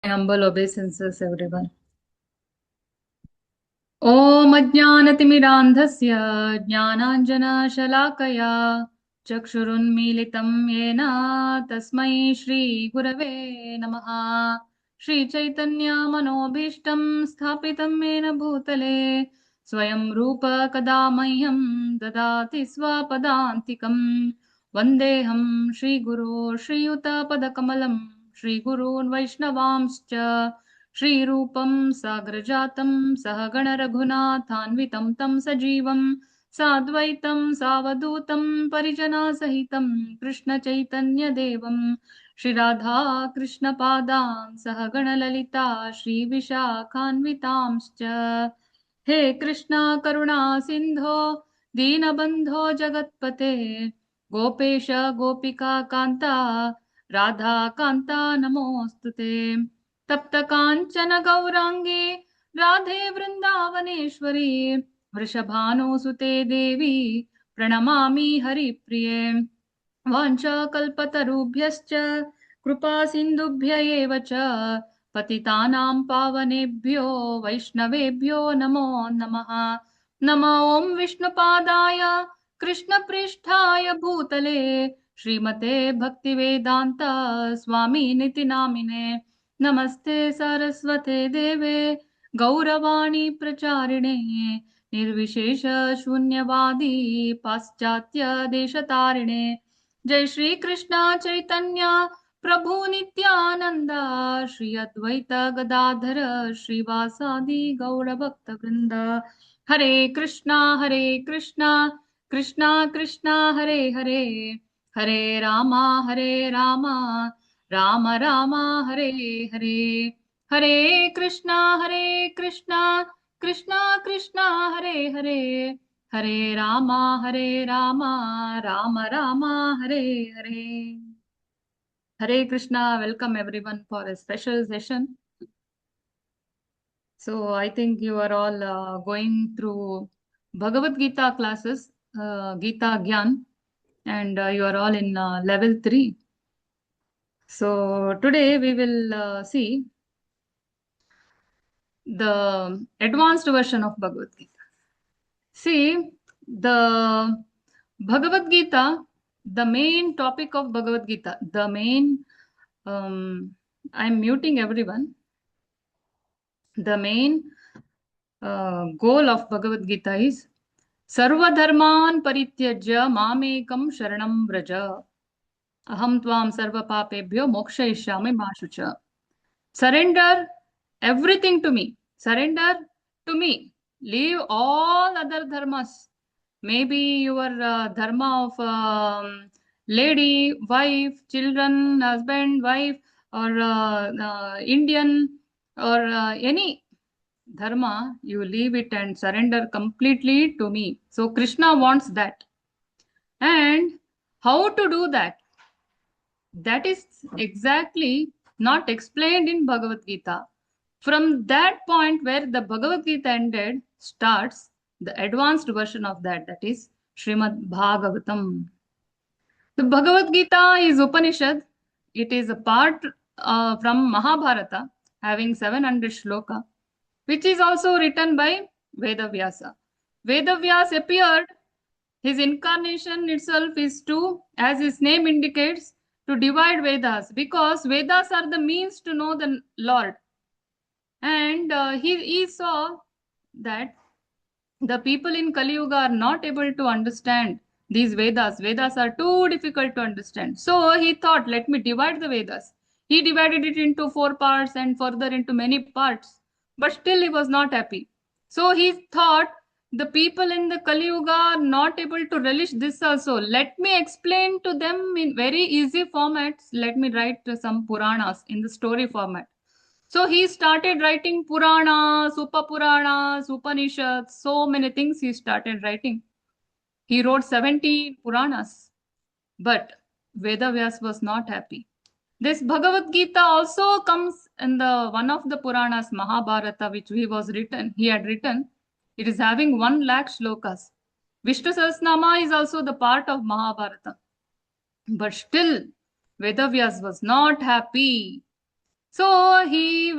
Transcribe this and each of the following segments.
Humble obeisances, everyone. ॐ अज्ञानतिमिरान्धस्य ज्ञानाञ्जनशलाकया चक्षुरुन्मीलितं येन तस्मै श्रीगुरवे नमः। श्रीचैतन्यमनोभीष्टं स्थापितं येन भूतले स्वयं रूप कदा मह्यं ददाति स्वपदान्तिकम्। वन्देऽहं श्रीगुरो श्रीयुतपदकमलं श्रीगुरून् वैष्णवांश्च श्रीरूपं साग्रजातं सहगण रघुनाथान्वितं तं सजीवं साद्वैतं सावधूतं परिजनसहितं कृष्णचैतन्यदेवं श्रीराधा कृष्णपादान् सहगण ललिता श्रीविशाखान्वितांश्च। हे कृष्णा करुणा सिन्धो दीनबन्धो जगत्पते गोपेश गोपिका कान्ता राधा कान्ता नमोऽस्तुते। तप्त कांचन गौरांगी राधे वृंदावनेश्वरी वृषभानुसुते देवी प्रणमामि हरिप्रिये। वाञ्छाकल्पतरुभ्यश्च कृपा सिन्धुभ्य एव च पतितानां पावनेभ्यो वैष्णवेभ्यो नमो नमः। नमो ॐ विष्णुपादाय कृष्णपृष्ठाय भूतले श्रीमते भक्तिवेदान्त स्वामिनिति नामिने। नमस्ते सरस्वते देवे गौरवाणी प्रचारिणे निर्विशेष शून्यवादी पाश्चात्य देशतारिणे। जय श्री कृष्णा चैतन्य प्रभु नित्यानंद श्री अद्वैत गदाधर श्रीवासादि गौर भक्त वृंद। हरे कृष्णा कृष्णा कृष्णा हरे हरे हरे रामा राम राम हरे हरे। हरे Krishna Krishna Krishna Hare Hare Hare Rama Ram Ram Hare Hare. Hare Krishna, welcome everyone for a special session. So I think you are all going through Bhagavad Gita classes, Gita Gyan, and you are all in level 3. So today we will see the advanced version of Bhagavad Gita. See, the Bhagavad Gita, the main topic of Bhagavad Gita, the main, I'm muting everyone. The main goal of Bhagavad Gita is Sarva Dharman Parityajya Mamekam Sharanam Vraja Aham Tvam Sarva Papebhyo Mokshayishyami Ma Shucha. Surrender everything to me. Surrender to me. Leave all other dharmas. Maybe your dharma of lady, wife, children, husband, wife, or Indian, or any dharma, you leave it and surrender completely to me. So Krishna wants that. And how to do that? That is exactly not explained in Bhagavad Gita. From that point where the Bhagavad Gita ended, starts the advanced version of that, that is Srimad Bhagavatam. The Bhagavad Gita is Upanishad. It is a part from Mahabharata, having 700 shloka, which is also written by Vedavyasa. Vedavyas appeared, his incarnation itself is to, as his name indicates, to divide Vedas, because Vedas are the means to know the Lord. And he saw that the people in Kali Yuga are not able to understand these Vedas. Vedas are too difficult to understand. So he thought, let me divide the Vedas. He divided it into 4 parts and further into many parts. But still he was not happy. So he thought, the people in the Kali Yuga are not able to relish this also. Let me explain to them in very easy formats. Let me write some Puranas in the story format. So he started writing Puranas, Upapuranas, Upanishads, so many things he started writing. He wrote 70 Puranas, but Vedavyas was not happy. This Bhagavad Gita also comes in the one of the Puranas, Mahabharata, which he had written. It is having 1 lakh shlokas. Vishnu Sahasranama is also the part of Mahabharata. But still, Vedavyas was not happy. So he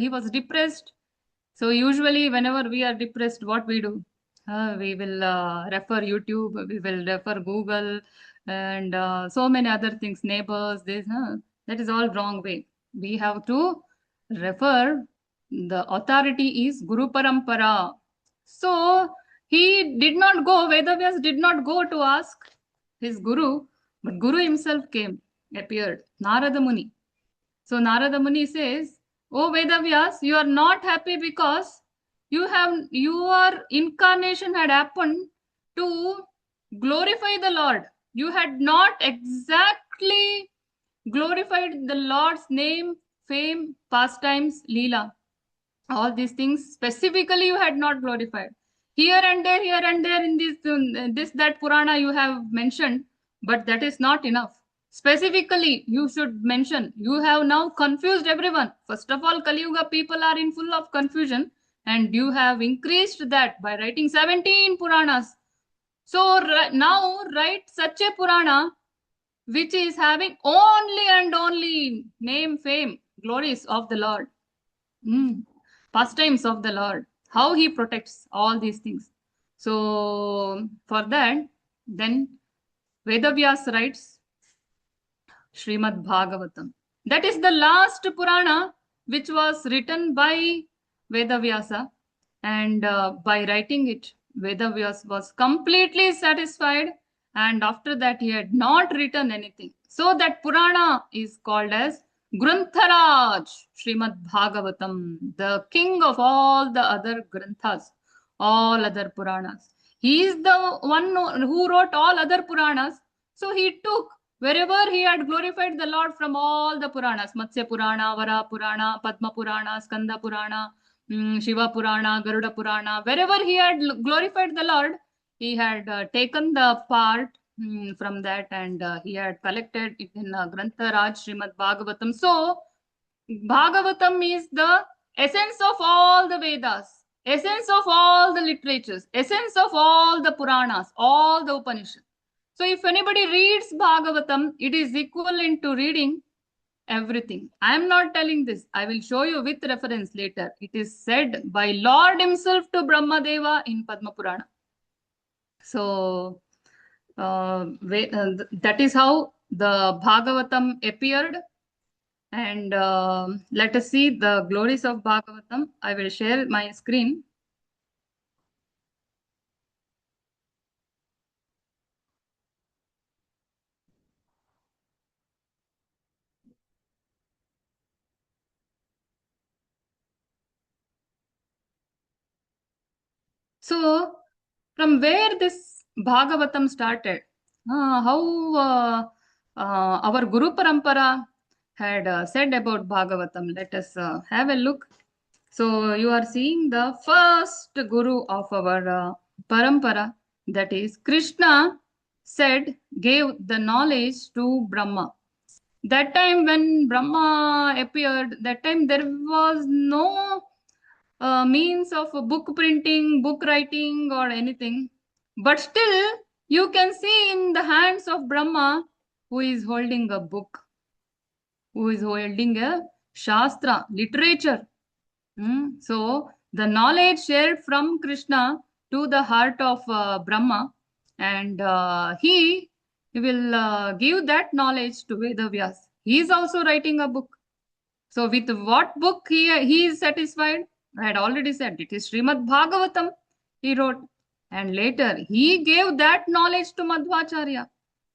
was depressed. So usually whenever we are depressed, what we do? We will refer YouTube, we will refer Google, and so many other things, neighbors, this, that is all wrong way. We have to refer, the authority is Guru Parampara. So he did not go, Vedavyas did not go to ask his Guru, but Guru himself came, appeared, Narada Muni. So Narada Muni says, "Oh Vedavyas, you are not happy because your incarnation had happened to glorify the Lord. You had not exactly glorified the Lord's name, fame, pastimes, Leela. All these things specifically you had not glorified. Here and there in this that Purana you have mentioned, but that is not enough. Specifically, you should mention. You have now confused everyone. First of all, Kali Yuga people are in full of confusion, and you have increased that by writing 17 Puranas. So now write such a Purana which is having only and only name, fame, glories of the Lord. Pastimes of the Lord, how he protects all these things. So for that, then Vedavyas writes Srimad Bhagavatam. That is the last Purana which was written by Vedavyasa, and by writing it, Vedavyas was completely satisfied, and after that he had not written anything. So that Purana is called as Grantharaj, Srimad Bhagavatam, the king of all the other Granthas, all other Puranas. He is the one who wrote all other Puranas. So he took wherever he had glorified the Lord from all the Puranas, Matsya Purana, Vara Purana, Padma Purana, Skanda Purana, Shiva Purana, Garuda Purana, wherever he had glorified the Lord, he had taken the part from that, and he had collected it in Grantha Raj Srimad Bhagavatam. So, Bhagavatam is the essence of all the Vedas, essence of all the literatures, essence of all the Puranas, all the Upanishads. So, if anybody reads Bhagavatam, it is equivalent to reading everything. I am not telling this. I will show you with reference later. It is said by Lord himself to Brahma Deva in Padma Purana. So that is how the Bhagavatam appeared. And let us see the glories of Bhagavatam. I will share my screen. So, from where this Bhagavatam started, how our Guru Parampara had said about Bhagavatam. Let us have a look. So, you are seeing the first Guru of our Parampara, that is Krishna said, gave the knowledge to Brahma. That time when Brahma appeared, that time there was no means of book printing, book writing, or anything. But still, you can see in the hands of Brahma who is holding a book, who is holding a Shastra, literature. So, the knowledge shared from Krishna to the heart of Brahma, and he will give that knowledge to Vedavyas. He is also writing a book. So with what book he is satisfied? I had already said it is Srimad Bhagavatam he wrote. And later he gave that knowledge to Madhvacharya,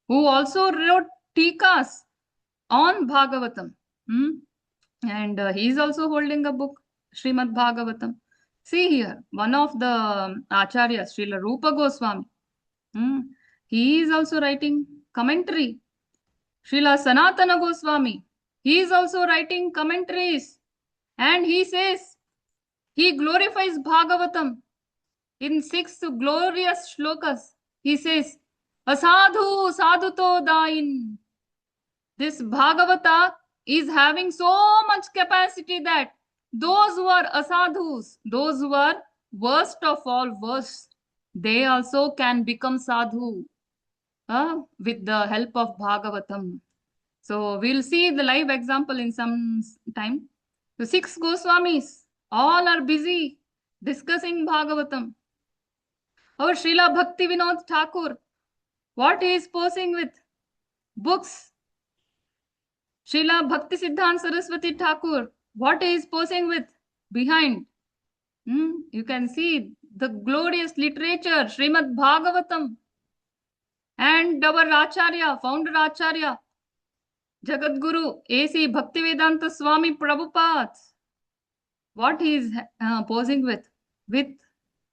who also wrote Tikas on Bhagavatam. And he is also holding a book, Srimad Bhagavatam. See here, one of the Acharyas, Srila Rupa Goswami, he is also writing commentary. Srila Sanatana Goswami, he is also writing commentaries. And he says, he glorifies Bhagavatam in 6 glorious shlokas. He says, Asadhu sadhuto dain. This Bhagavata is having so much capacity that those who are asadhus, those who are worst of all worst, they also can become sadhu with the help of Bhagavatam. So we'll see the live example in some time. The 6 Goswamis, all are busy discussing Bhagavatam. Our Srila Bhakti Vinod Thakur, what he is posing with? Books. Srila Bhakti Siddhant Saraswati Thakur, what he is posing with? Behind. You can see the glorious literature, Srimad Bhagavatam. And our Acharya, founder Acharya, Jagadguru, A.C. Bhaktivedanta Swami Prabhupada. What he is posing with? With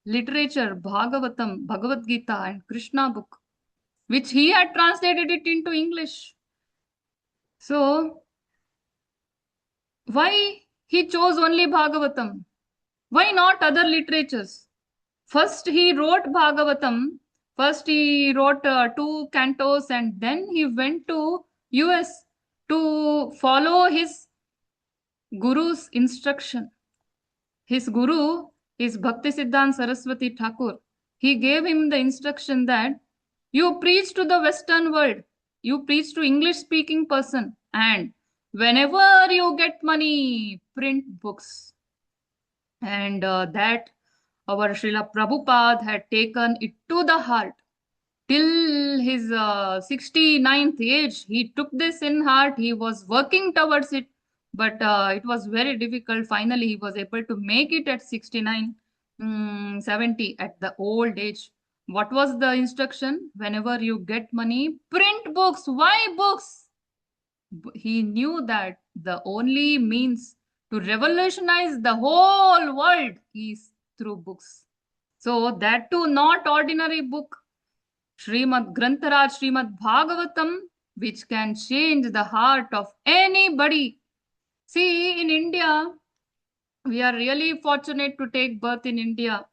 literature, Bhagavatam, Bhagavad Gita and Krishna book, which he had translated it into English. So, why he chose only Bhagavatam? Why not other literatures? First he wrote Bhagavatam, first he wrote 2 cantos, and then he went to US to follow his guru's instruction. His guru is Bhaktisiddhanta Saraswati Thakur. He gave him the instruction that you preach to the Western world, you preach to English speaking person, and whenever you get money, print books. And that our Srila Prabhupada had taken it to the heart. Till his 69th age, he took this in heart. He was working towards it, but it was very difficult. Finally, he was able to make it at 69, 70 at the old age. What was the instruction? Whenever you get money, print books. Why books? He knew that the only means to revolutionize the whole world is through books. So that too, not ordinary book. Srimad Grantaraj, Srimad Bhagavatam, which can change the heart of anybody. See, in India, we are really fortunate to take birth in India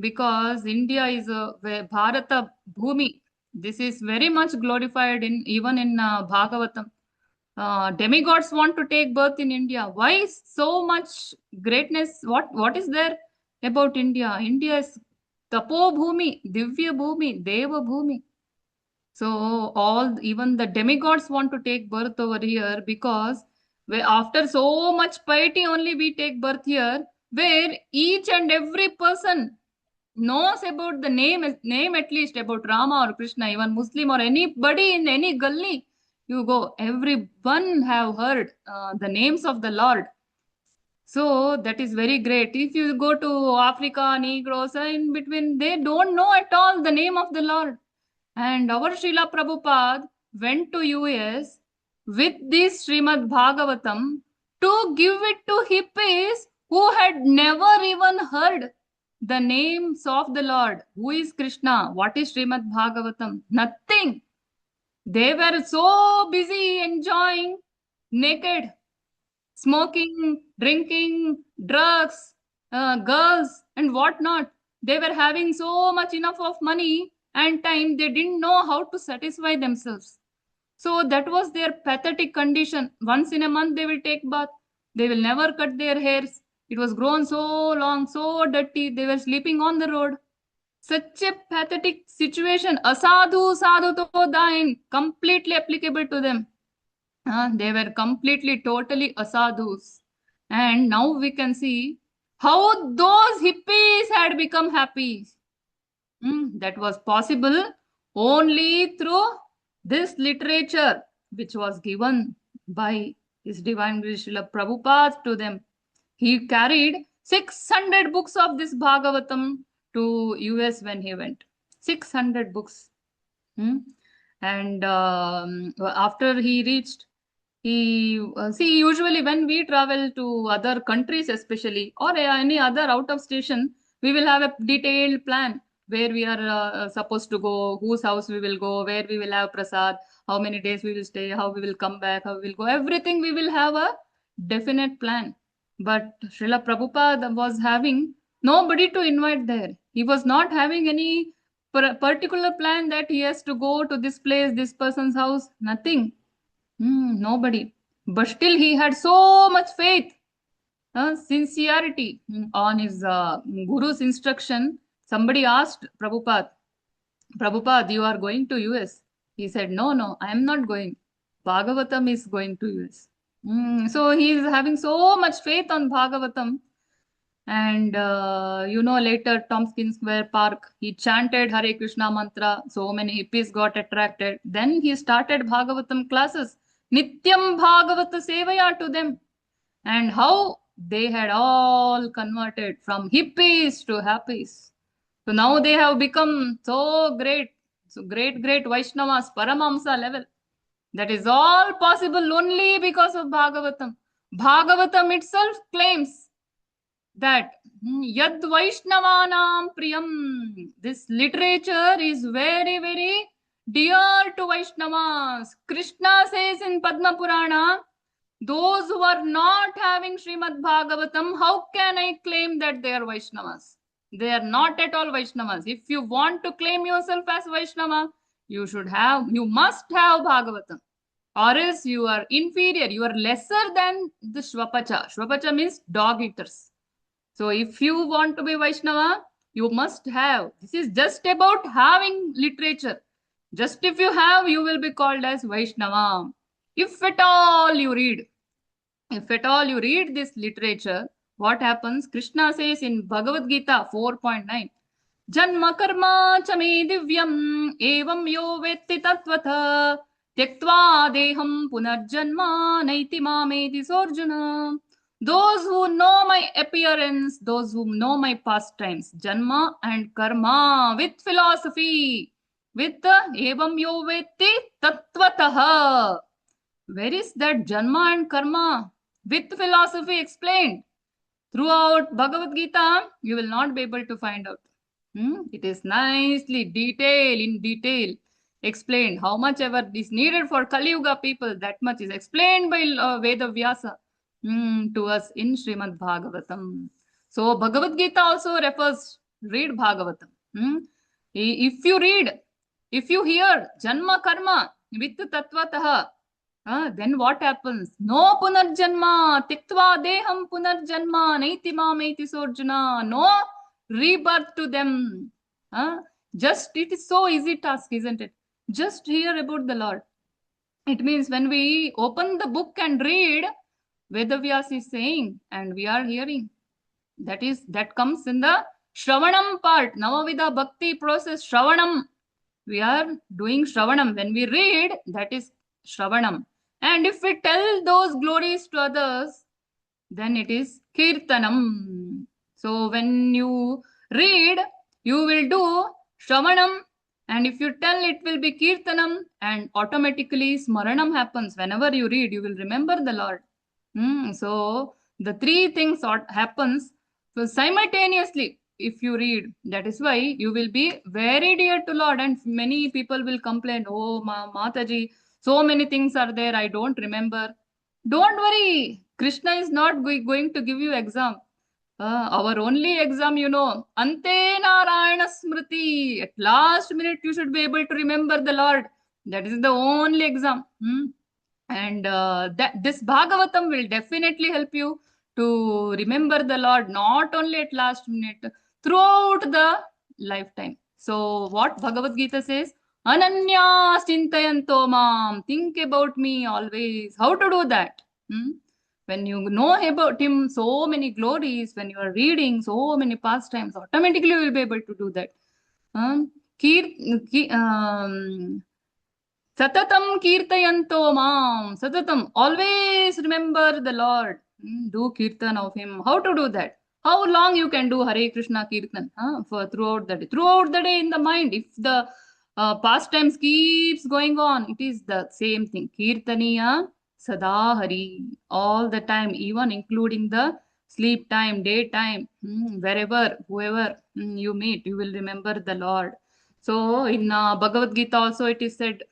because India is a Bharata Bhumi. This is very much glorified in even in Bhagavatam. Demigods want to take birth in India. Why so much greatness? What is there about India? India is Tapo Bhumi, Divya Bhumi, Deva Bhumi. So even the demigods want to take birth over here because after so much piety only we take birth here, where each and every person knows about the name at least about Rama or Krishna, even Muslim or anybody in any gully you go, everyone have heard the names of the Lord. So that is very great. If you go to Africa, Negroes, in between, they don't know at all the name of the Lord. And our Srila Prabhupada went to US with this Srimad Bhagavatam to give it to hippies who had never even heard the names of the Lord. Who is Krishna? What is Srimad Bhagavatam? Nothing. They were so busy enjoying naked, smoking, drinking, drugs, girls, and whatnot. They were having so much enough of money and time, they didn't know how to satisfy themselves. So that was their pathetic condition. Once in a month, they will take bath. They will never cut their hairs. It was grown so long, so dirty. They were sleeping on the road. Such a pathetic situation. Asadhu sadhu to dain, completely applicable to them. They were completely, totally asadhus. And now we can see how those hippies had become happy. That was possible only through this literature, which was given by His Divine Grace Srila Prabhupada to them. He carried 600 books of this Bhagavatam to US when he went. 600 books. And after he reached, see, usually when we travel to other countries, especially, or any other out of station, we will have a detailed plan where we are supposed to go, whose house we will go, where we will have prasad, how many days we will stay, how we will come back, how we will go. Everything we will have a definite plan. But Srila Prabhupada was having nobody to invite there. He was not having any particular plan that he has to go to this place, this person's house, nothing. Nobody. But still he had so much faith, sincerity on his guru's instruction. Somebody asked Prabhupada, you are going to US? He said, no, I am not going. Bhagavatam is going to use. So he is having so much faith on Bhagavatam. And later Tompkins Square Park, he chanted Hare Krishna mantra. So many hippies got attracted. Then he started Bhagavatam classes. Nityam Bhagavata Sevaya to them. And how they had all converted from hippies to happies. So now they have become so great. So great Vaishnavas, Paramamsa level. That is all possible only because of Bhagavatam. Bhagavatam itself claims that Yad Vaishnavanam Priyam. This literature is very dear to Vaishnavas. Krishna says in Padma Purana, those who are not having Srimad Bhagavatam, how can I claim that they are Vaishnavas? They are not at all Vaishnavas. If you want to claim yourself as Vaishnava, you must have Bhagavatam. Or else you are inferior, you are lesser than the Shvapacha. Shvapacha means dog eaters. So if you want to be Vaishnava, you must have. This is just about having literature. Just if you have, you will be called as Vaishnava. If at all you read this literature, what happens? Krishna says in Bhagavad Gita 4.9, Janma karma cha me divyam evam yo vetti tatvatha tyaktva deham punarjanma naiti mameti sorjuna. Those who know my appearance, those who know my pastimes, Janma and Karma, with philosophy, with evam yo vetti tattvataha. Where is that Janma and Karma with philosophy explained? Throughout Bhagavad Gita, you will not be able to find out. It is nicely in detail explained. How much ever is needed for Kali Yuga people, that much is explained by Veda Vyasa to us in Srimad Bhagavatam. So Bhagavad Gita also read Bhagavatam. If you hear Janma Karma with Tattvataha, then what happens? No punarjanma, tiktva deham punarjanma, naiti mameti sorjuna. No rebirth to them. It is so easy task, isn't it? Just hear about the Lord. It means when we open the book and read, Vedavyas is saying, and we are hearing. That comes in the Shravanam part, Navavida Bhakti process, Shravanam. We are doing Shravanam. When we read, that is Shravanam. And if we tell those glories to others, then it is Kirtanam. So when you read, you will do Shravanam. And if you tell, it will be Kirtanam. And automatically Smaranam happens. Whenever you read, you will remember the Lord. So the three things happens so simultaneously if you read. That is why you will be very dear to Lord. And many people will complain, oh Mataji, so many things are there, I don't remember. Don't worry, Krishna is not going to give you exam. Our only exam, Ante Narayana Smriti. At last minute, you should be able to remember the Lord. That is the only exam. And this Bhagavatam will definitely help you to remember the Lord, not only at last minute, throughout the lifetime. So what Bhagavad Gita says, Ananya Chintayanto Mam, think about me always. How to do that? When you know about him, so many glories, when you are reading so many pastimes, automatically you will be able to do that. Satatam Kirtayanto Mam, Satatam, always remember the Lord. Do Kirtan of him. How to do that? How long you can do Hare Krishna Kirtan for throughout the day? Throughout the day in the mind. If the pastimes keeps going on, it is the same thing. Kirtaniya Sada Hari. All the time, even including the sleep time, daytime, wherever, whoever you meet, you will remember the Lord. So in Bhagavad Gita also it is said,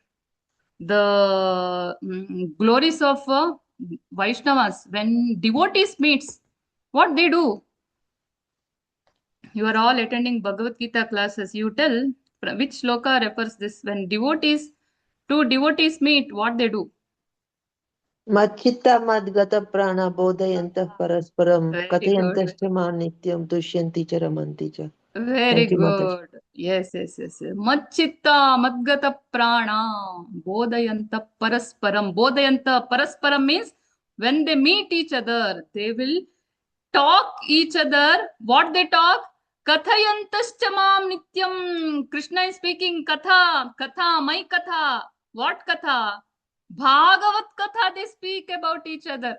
the glories of Vaishnavas, when devotees meets, what they do? You are all attending Bhagavad Gita classes. You tell which shloka refers this. When two devotees meet, what they do? Madchitta madgata prana bodhayantah parasparam kathayantascha nityam tushyanti cha ramanti cha. Very good. Yes, yes, yes, yes. Machchitta madgata prana bodhayanta parasparam. Bodhayanta parasparam means when they meet each other, they will talk each other. What they talk? Kathayantascha mam nityam. Krishna is speaking katha, katha, my katha. What katha? Bhagavat katha they speak about each other.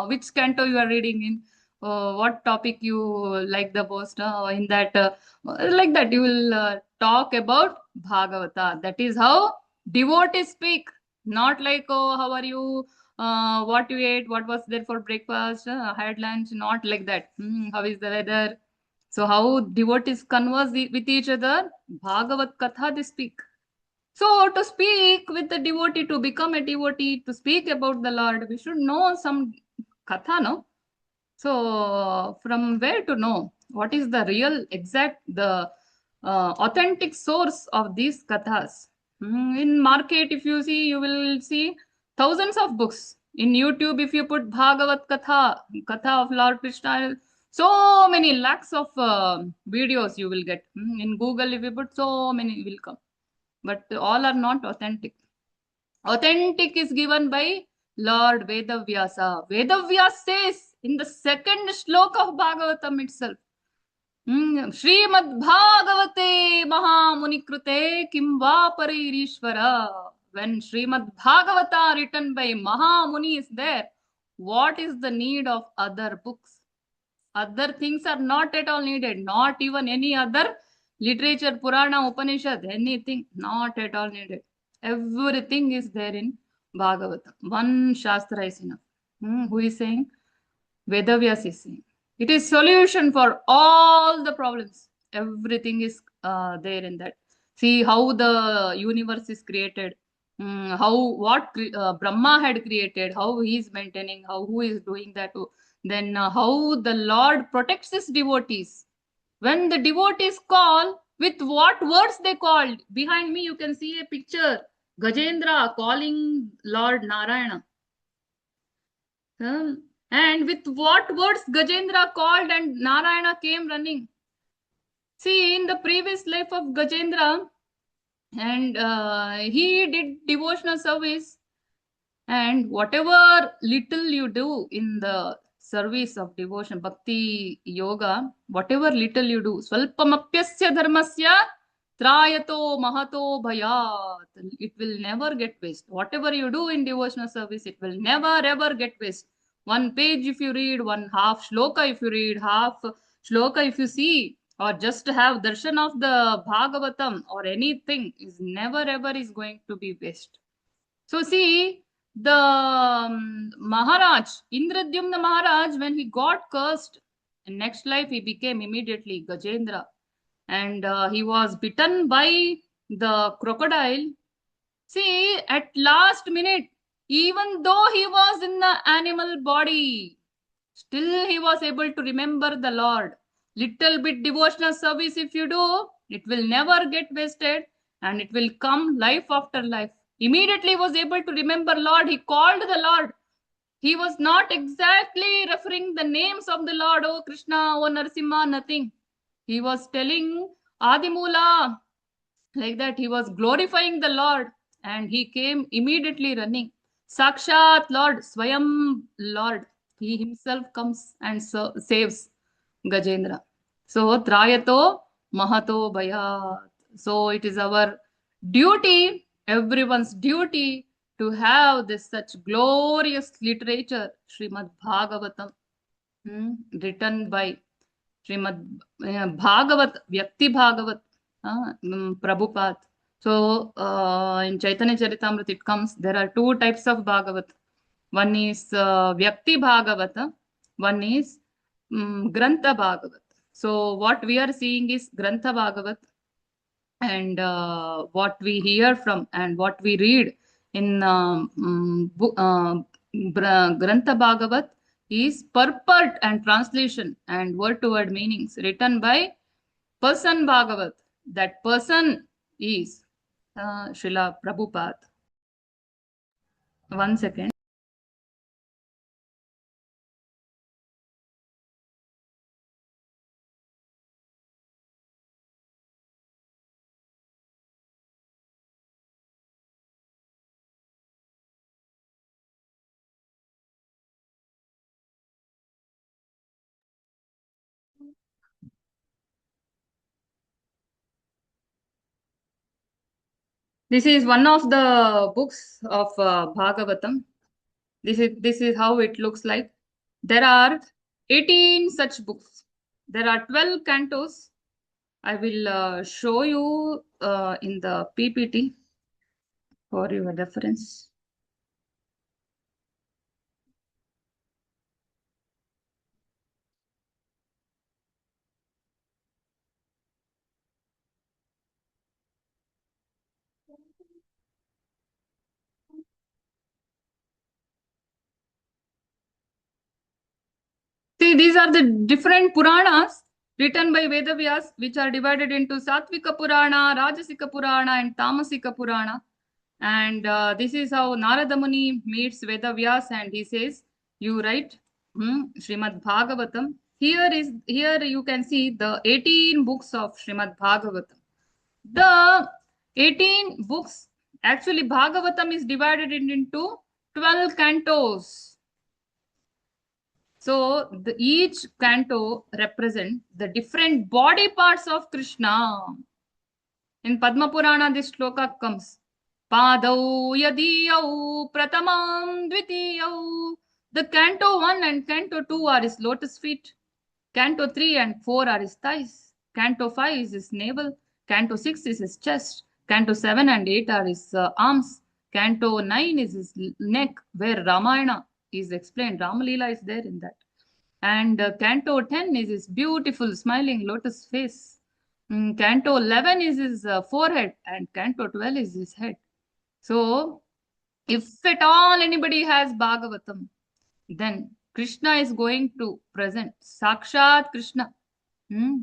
Which canto you are reading in? What topic you like the most? In that, like that, you will talk about Bhagavata. That is how devotees speak. Not like, oh, how are you? What you ate? What was there for breakfast? Had lunch? Not like that. How is the weather? So how devotees converse with each other? Bhagavat Katha they speak. So, to speak with the devotee, to become a devotee, to speak about the Lord, we should know some katha, no? So, from where to know? What is the real, exact, the authentic source of these kathas? In market, if you see, you will see thousands of books. In YouTube, if you put Bhagavat Katha, Katha of Lord Krishna, so many lakhs of videos you will get. In Google, if you put, so many will come, but all are not authentic. Authentic is given by Lord Vedavyasa. Vedavyas says in the second shloka of Bhagavatam itself, Srimad Bhagavate Mahamunikrute Kim Va Paririshvara. When Srimad Bhagavata written by Mahamuni is there, what is the need of other books? Other things are not at all needed, not even any other literature, Purana, Upanishad, anything, not at all needed. Everything is there in Bhagavatam. One Shastra is enough. Who is saying? Vedavyas is saying. It is solution for all the problems. Everything is there in that. See how the universe is created, how what Brahma had created, how he is maintaining, how who is doing that. Then how the Lord protects his devotees. When the devotees call, with what words they called? Behind me, you can see a picture. Gajendra calling Lord Narayana. And with what words Gajendra called and Narayana came running. See, in the previous life of Gajendra, and he did devotional service, and whatever little you do in the service of devotion, bhakti, yoga, whatever little you do, swalpamapyasya dharmasya trayato mahato bhayat. It will never get waste. Whatever you do in devotional service, it will never ever get waste. One page if you read, one half shloka if you read, half shloka if you see, or just have darshan of the Bhagavatam or anything, is never ever is going to be waste. So see, the Maharaj, Indradyumna Maharaj, when he got cursed, in next life he became immediately Gajendra. And he was bitten by the crocodile. See, at last minute, even though he was in the animal body, still he was able to remember the Lord. Little bit devotional service if you do, it will never get wasted and it will come life after life. Immediately was able to remember Lord. He called the Lord. He was not exactly referring the names of the Lord, oh Krishna, oh Narasimha, nothing. He was telling Adimula, like that. He was glorifying the Lord and he came immediately running. Sakshat Lord, Swayam Lord, he himself comes and saves Gajendra. So Trayato Mahato Bhayat. So it is our duty, everyone's duty, to have this such glorious literature, Srimad Bhagavatam, written by Srimad Bhagavat, Vyakti Bhagavat, Prabhupada. So in Chaitanya Charitamrita it comes, there are two types of Bhagavat. One is Vyakti Bhagavata, one is Grantha Bhagavat. So what we are seeing is Grantha Bhagavat, and what we hear from and what we read in Grantha Bhagavat is purport and translation and word to word meanings written by person Bhagavat. That person is Srila Prabhupada. One second. This is one of the books of Bhagavatam. This is how it looks like. There are 18 such books. There are 12 cantos. I will show you in the PPT for your reference. See, these are the different Puranas written by Vedavyas, which are divided into Satvika Purana, Rajasika Purana, and Tamasika Purana. And this is how Narada Muni meets Vedavyas, and he says, "You write Srimad Bhagavatam." Here you can see the 18 books of Srimad Bhagavatam. The 18 books, actually Bhagavatam is divided into 12 cantos. So each canto represents the different body parts of Krishna. In Padma Purana, this shloka comes. Padau yadiyau pratamam dvitiyau. The canto 1 and canto 2 are his lotus feet. Canto 3 and 4 are his thighs. Canto 5 is his navel. Canto 6 is his chest. Canto 7 and 8 are his arms. Canto 9 is his neck, where Ramayana is explained. Ramalila is there in that. And Canto 10 is his beautiful smiling lotus face. Canto 11 is his forehead, and Canto 12 is his head. So, if at all anybody has Bhagavatam, then Krishna is going to present. Sakshat Krishna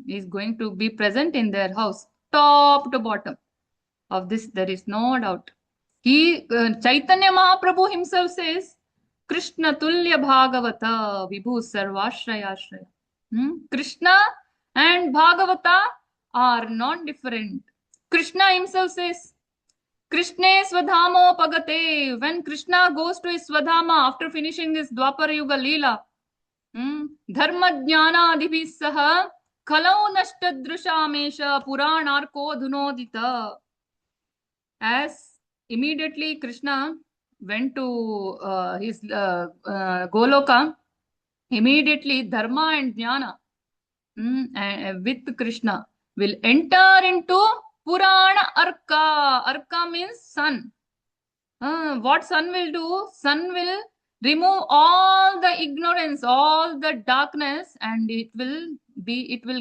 is going to be present in their house, top to bottom. Of this, there is no doubt. Chaitanya Mahaprabhu himself says, Krishna Tulya Bhagavata Vibhu Sarvashrayashraya. Krishna and Bhagavata are non-different. Krishna himself says, Krishna Swadhamo Pagate. When Krishna goes to his Swadhama after finishing his Dwapara Yuga Leela, Dharma Jnana Adhibhi Saha Khalau Nashtadrushamesha Puranarko Dhunodita. As immediately Krishna went to his Goloka, immediately Dharma and Jnana with Krishna will enter into Purana Arka. Arka means sun. What sun will do? Sun will remove all the ignorance, all the darkness, and it will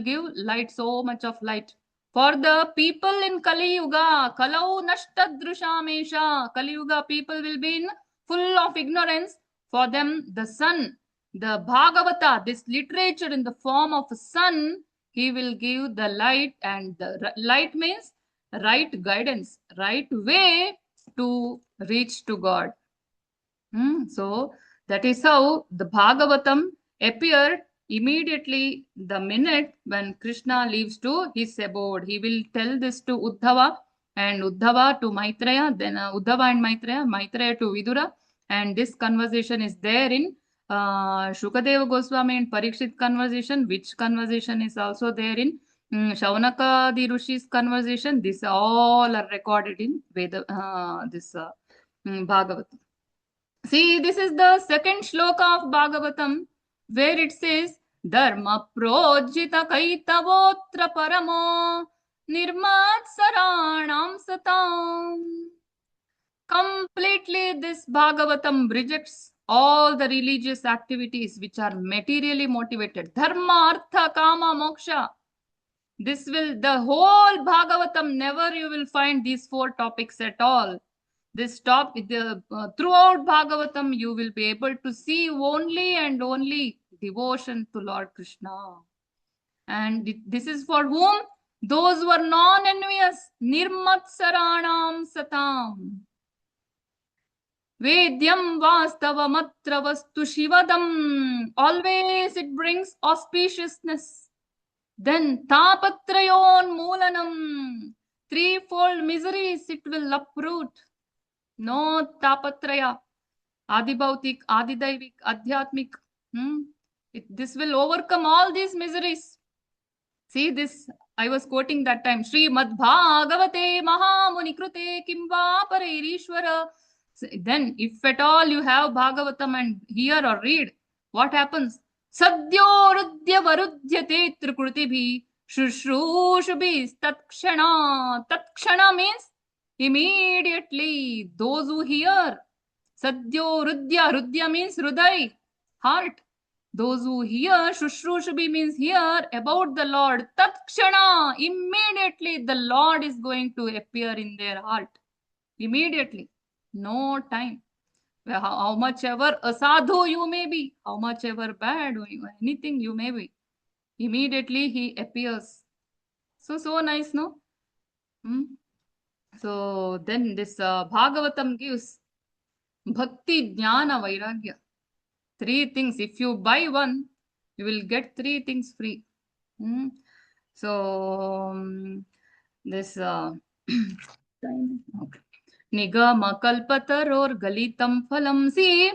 give light, so much of light. For the people in Kali Yuga, Kalau Nashtadrushamesha, Kali Yuga people will be full of ignorance. For them, the sun, the Bhagavata, this literature in the form of a sun, he will give the light, and the light means right guidance, right way to reach to God. So that is how the Bhagavatam appeared immediately the minute when Krishna leaves to his abode. He will tell this to Uddhava, and Uddhava to Maitreya, then Uddhava and Maitreya to Vidura, and this conversation is there in Shukadeva Goswami and Parikshit conversation, which conversation is also there in Shaunaka the Rishi's conversation. These all are recorded in Veda, Bhagavatam. See, this is the second shloka of Bhagavatam, where it says, Dharma projita kaitavotra paramo nirmatsaranam satam. Completely, this Bhagavatam rejects all the religious activities which are materially motivated. Dharma, artha, kama, moksha. The whole Bhagavatam, never you will find these four topics at all. This topic, throughout Bhagavatam, you will be able to see only and only devotion to Lord Krishna. And this is for whom? Those who are non-envious. Nirmatsaranam satam. Vedyam vastavamatra vastu shivadam. Always it brings auspiciousness. Then tapatrayon moolanam. Threefold miseries it will uproot. No tapatraya. Adibhautik, Adidaivik, Adhyatmik. This will overcome all these miseries. See this, I was quoting that time, Srimad Bhagavate Mahamuni Krute Kimva Paririshwara. Then, if at all you have Bhagavatam and hear or read, what happens? Sadyo Rudya Varudyate Trikrutibhi Shushrushabhi Tatkshana. Tatkshana means immediately. Those who hear. Sadyo Rudya. Rudya means Hruday, heart. Those who hear, Shushrushabhi means hear about the Lord. Tatkshana, immediately the Lord is going to appear in their heart. Immediately. No time. How much ever a sadhu you may be, how much ever bad, anything you may be, immediately he appears. So nice, no? So then this Bhagavatam gives Bhakti, Jnana, Vairagya. 3 things. If you buy one, you will get 3 things free. So this Nigama Kalpataror Galitam Phalam. See,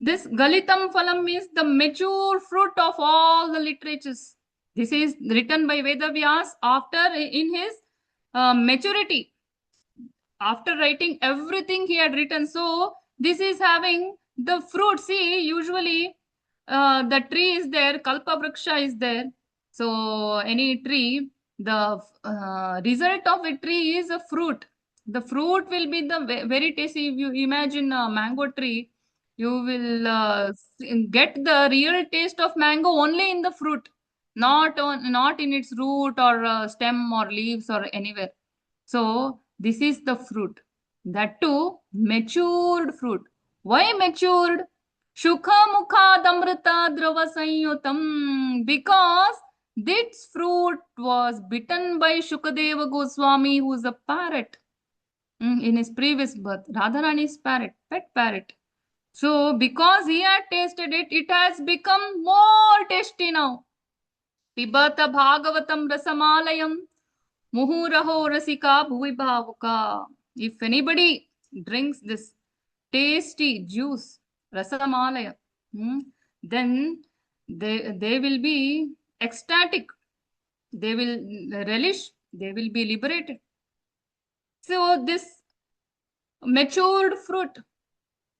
this Galitam Phalam means the mature fruit of all the literatures. This is written by Vedavyas after in his maturity. After writing everything he had written. So this is having the fruit. See, usually the tree is there, Kalpa Vriksha is there. So any tree, the result of a tree is a fruit. The fruit will be the very tasty. If you imagine a mango tree, you will get the real taste of mango only in the fruit, not in its root or stem or leaves or anywhere. So this is the fruit. That too, matured fruit. Why matured? Shukha mukha damrita drava sanyutam. Because this fruit was bitten by Shukadeva Goswami, who is a parrot in his previous birth. Radharani's parrot, pet parrot. So because he had tasted it, it has become more tasty now. Pibata Bhagavatam Rasamalayam. Muhuraho rasika bhuvibhavuka. If anybody drinks this tasty juice, rasamalaya, then they will be ecstatic. They will relish. They will be liberated. So this matured fruit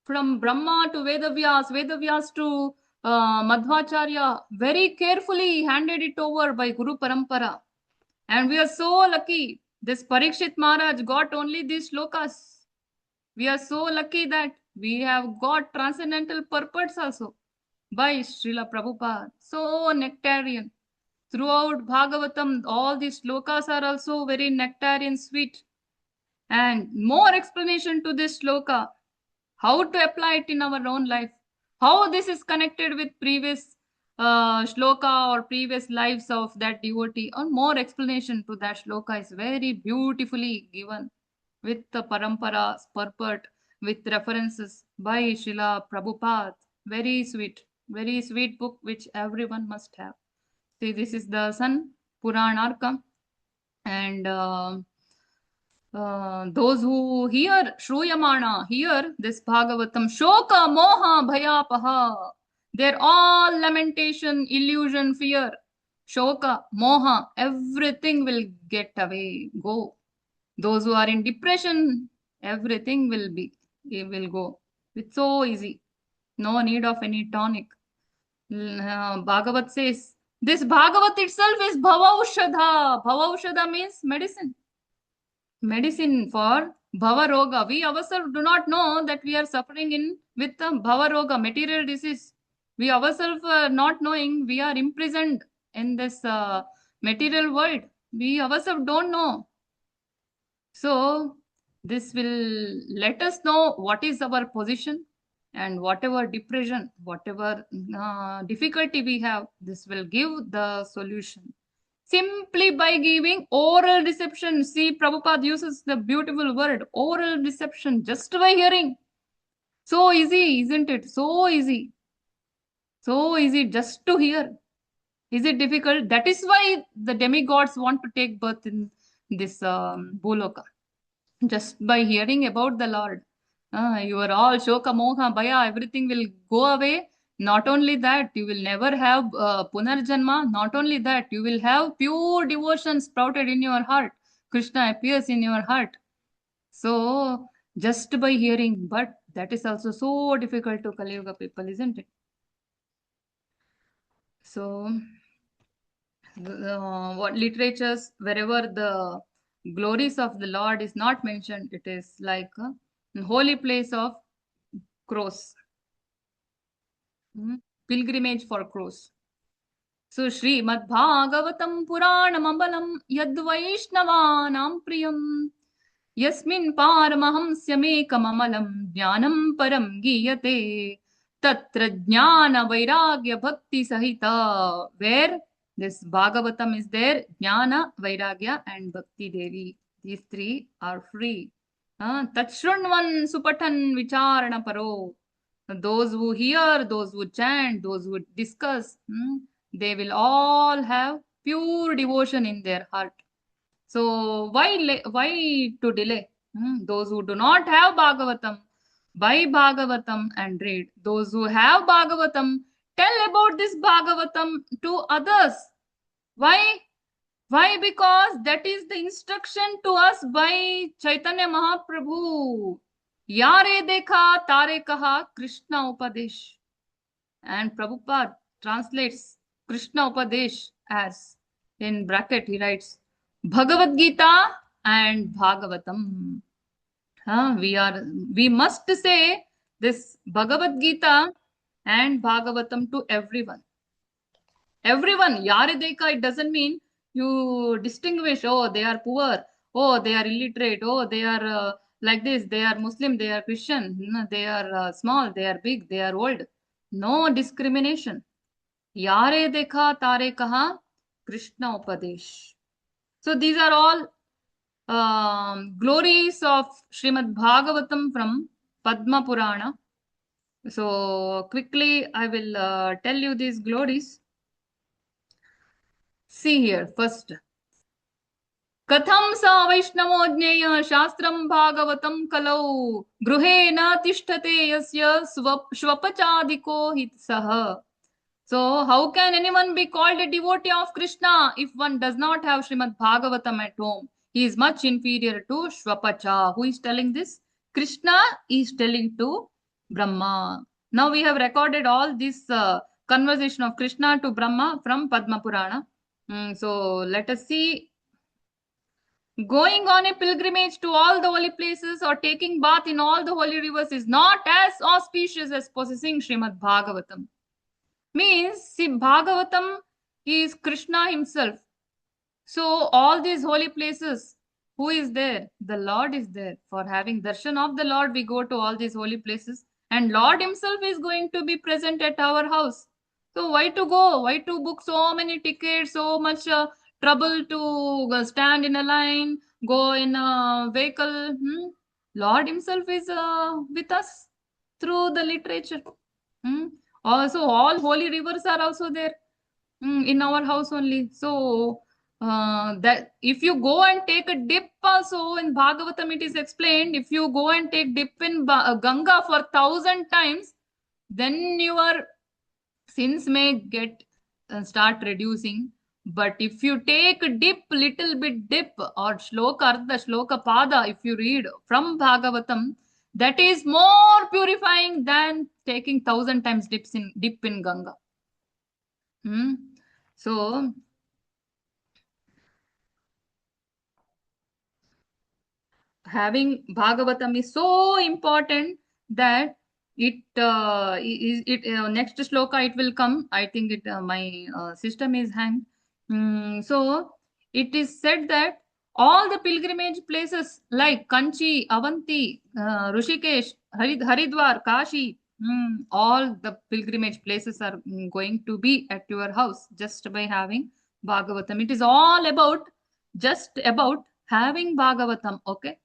from Brahma to Vedavyas, Vedavyas to Madhvacharya, very carefully handed it over by Guru Parampara. And we are so lucky. This Parikshit Maharaj got only these shlokas. We are so lucky that we have got transcendental purports also by Srila Prabhupada. So nectarian. Throughout Bhagavatam, all these shlokas are also very nectarian, sweet. And more explanation to this shloka. How to apply it in our own life. How this is connected with previous shloka or previous lives of that devotee, or more explanation to that shloka is very beautifully given with the parampara purport, with references by Srila Prabhupada. Very sweet book which everyone must have. See, this is the Sun Puranarka, and those who hear Shruyamana, hear this Bhagavatam, Shoka, Moha, Bhayapaha. They're all lamentation, illusion, fear. Shoka, Moha, everything will get away, go. Those who are in depression, everything will go. It's so easy. No need of any tonic. Bhagavat says, this Bhagavat itself is Bhavaushadha. Bhavaushadha means medicine. Medicine for Bhava Roga. We ourselves do not know that we are suffering with the Bhava Roga, material disease. We ourselves not knowing we are imprisoned in this material world. We ourselves don't know. So this will let us know what is our position, and whatever depression, whatever difficulty we have, this will give the solution. Simply by giving oral reception. See, Prabhupada uses the beautiful word, oral reception, just by hearing. So easy, isn't it? So easy. So easy just to hear. Is it difficult? That is why the demigods want to take birth in this Bhuloka. Just by hearing about the Lord. You are all Shoka, Moha, Bhaya, everything will go away Not only that, you will never have punarjanma. Not only that, you will have pure devotion sprouted in your heart. Krishna appears in your heart. So just by hearing, but that is also so difficult to Kali Yuga people, isn't it? So what literatures, wherever the glories of the Lord is not mentioned, it is like a holy place of crows. Pilgrimage for crows. So Srimad-Bhagavatam Puranam Yadvaishnavanam Priyam Yasmin Paramahamsyamekamalam Jnanam Param Giyate Tatra Jnana Vairagya Bhakti Sahita. Where this Bhagavatam is there, Jnana, Vairagya and Bhakti Devi. These three are free. Tachrunvan Supatan Vicharana Paro. Those who hear, those who chant, those who discuss, they will all have pure devotion in their heart. So why to delay? Those who do not have Bhagavatam, buy Bhagavatam and read. Those who have Bhagavatam, tell about this Bhagavatam to others. Why? Why? Because that is the instruction to us by Chaitanya Mahaprabhu. Yare dekha tare kaha Krishna Upadesh. And Prabhupada translates Krishna Upadesh as, in bracket, he writes, Bhagavad Gita and Bhagavatam. We must say this Bhagavad Gita and Bhagavatam to everyone. Everyone, Yarideka, it doesn't mean you distinguish, oh, they are poor, oh, they are illiterate, oh, they are like this, they are Muslim, they are Christian, they are small, they are big, they are old. No discrimination. Yare dekha tare kaha Krishna Upadesh. So these are all glories of Srimad Bhagavatam from Padma Purana. So quickly I will tell you these glories. See here first. Katham sa Vaishnavo jnaya shastram bhagavatam kalau gruhe na tishthate yasya swapachadiko hitsaha. So how can anyone be called a devotee of Krishna if one does not have Srimad Bhagavatam at home? He is much inferior to Shwapacha. Who is telling this? Krishna is telling to Brahma. Now we have recorded all this conversation of Krishna to Brahma from Padma Purana. So let us see. Going on a pilgrimage to all the holy places or taking bath in all the holy rivers is not as auspicious as possessing Srimad Bhagavatam. Means, see, Bhagavatam is Krishna himself. So all these holy places, who is there? The Lord is there. For having darshan of the Lord, we go to all these holy places. And Lord himself is going to be present at our house. So why to go? Why to book so many tickets, so much trouble to stand in a line, go in a vehicle? Lord himself is with us through the literature. Also, all holy rivers are also there in our house only. So that if you go and take a dip also in Bhagavatam, it is explained. If you go and take dip in Ganga for 1,000 times, then your sins may get start reducing. But if you take a dip, little bit dip or shloka artha, shloka pada, if you read from Bhagavatam, that is more purifying than taking 1,000 times dip in Ganga. So having Bhagavatam is so important that next shloka it will come. I think it my system is hanged. So it is said that all the pilgrimage places like Kanchi, Avanti, Rishikesh, Haridwar, Kashi, all the pilgrimage places are going to be at your house just by having Bhagavatam. It is all about just about having Bhagavatam. Okay.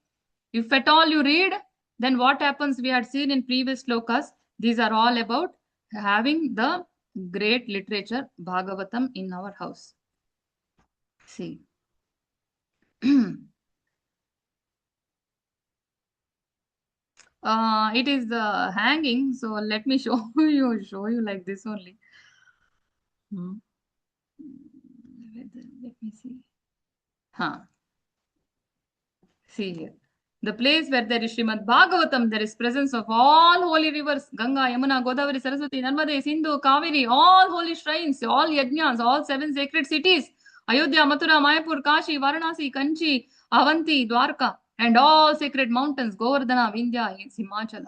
If at all you read, then what happens? We had seen in previous slokas. These are all about having the great literature Bhagavatam in our house. See. It is hanging, so let me show you like this only. Hmm. Let me see. Huh. See here. The place where there is Srimad Bhagavatam, there is presence of all holy rivers, Ganga, Yamuna, Godavari, Saraswati, Narmade, Sindhu, Kaveri, all holy shrines, all yajnas, all 7 sacred cities, Ayodhya, Mathura, Mayapur, Kashi, Varanasi, Kanchi, Avanti, Dwarka, and all sacred mountains, Govardhana, Vindhya, Himachala.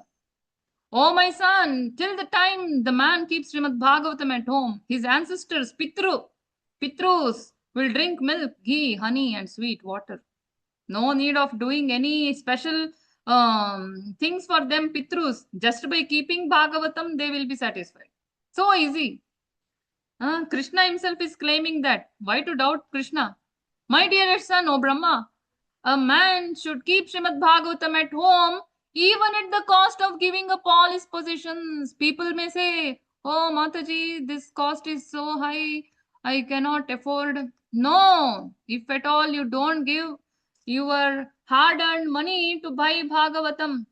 Oh my son, till the time the man keeps Srimad Bhagavatam at home, his ancestors, Pitrus, will drink milk, ghee, honey, and sweet water. No need of doing any special things for them, Pitrus. Just by keeping Bhagavatam, they will be satisfied. So easy. Krishna himself is claiming that. Why to doubt Krishna? My dearest son, O Brahma, a man should keep Srimad Bhagavatam at home, even at the cost of giving up all his possessions. People may say, oh, Mataji, this cost is so high, I cannot afford. No, if at all you don't give your hard-earned money to buy Bhagavatam,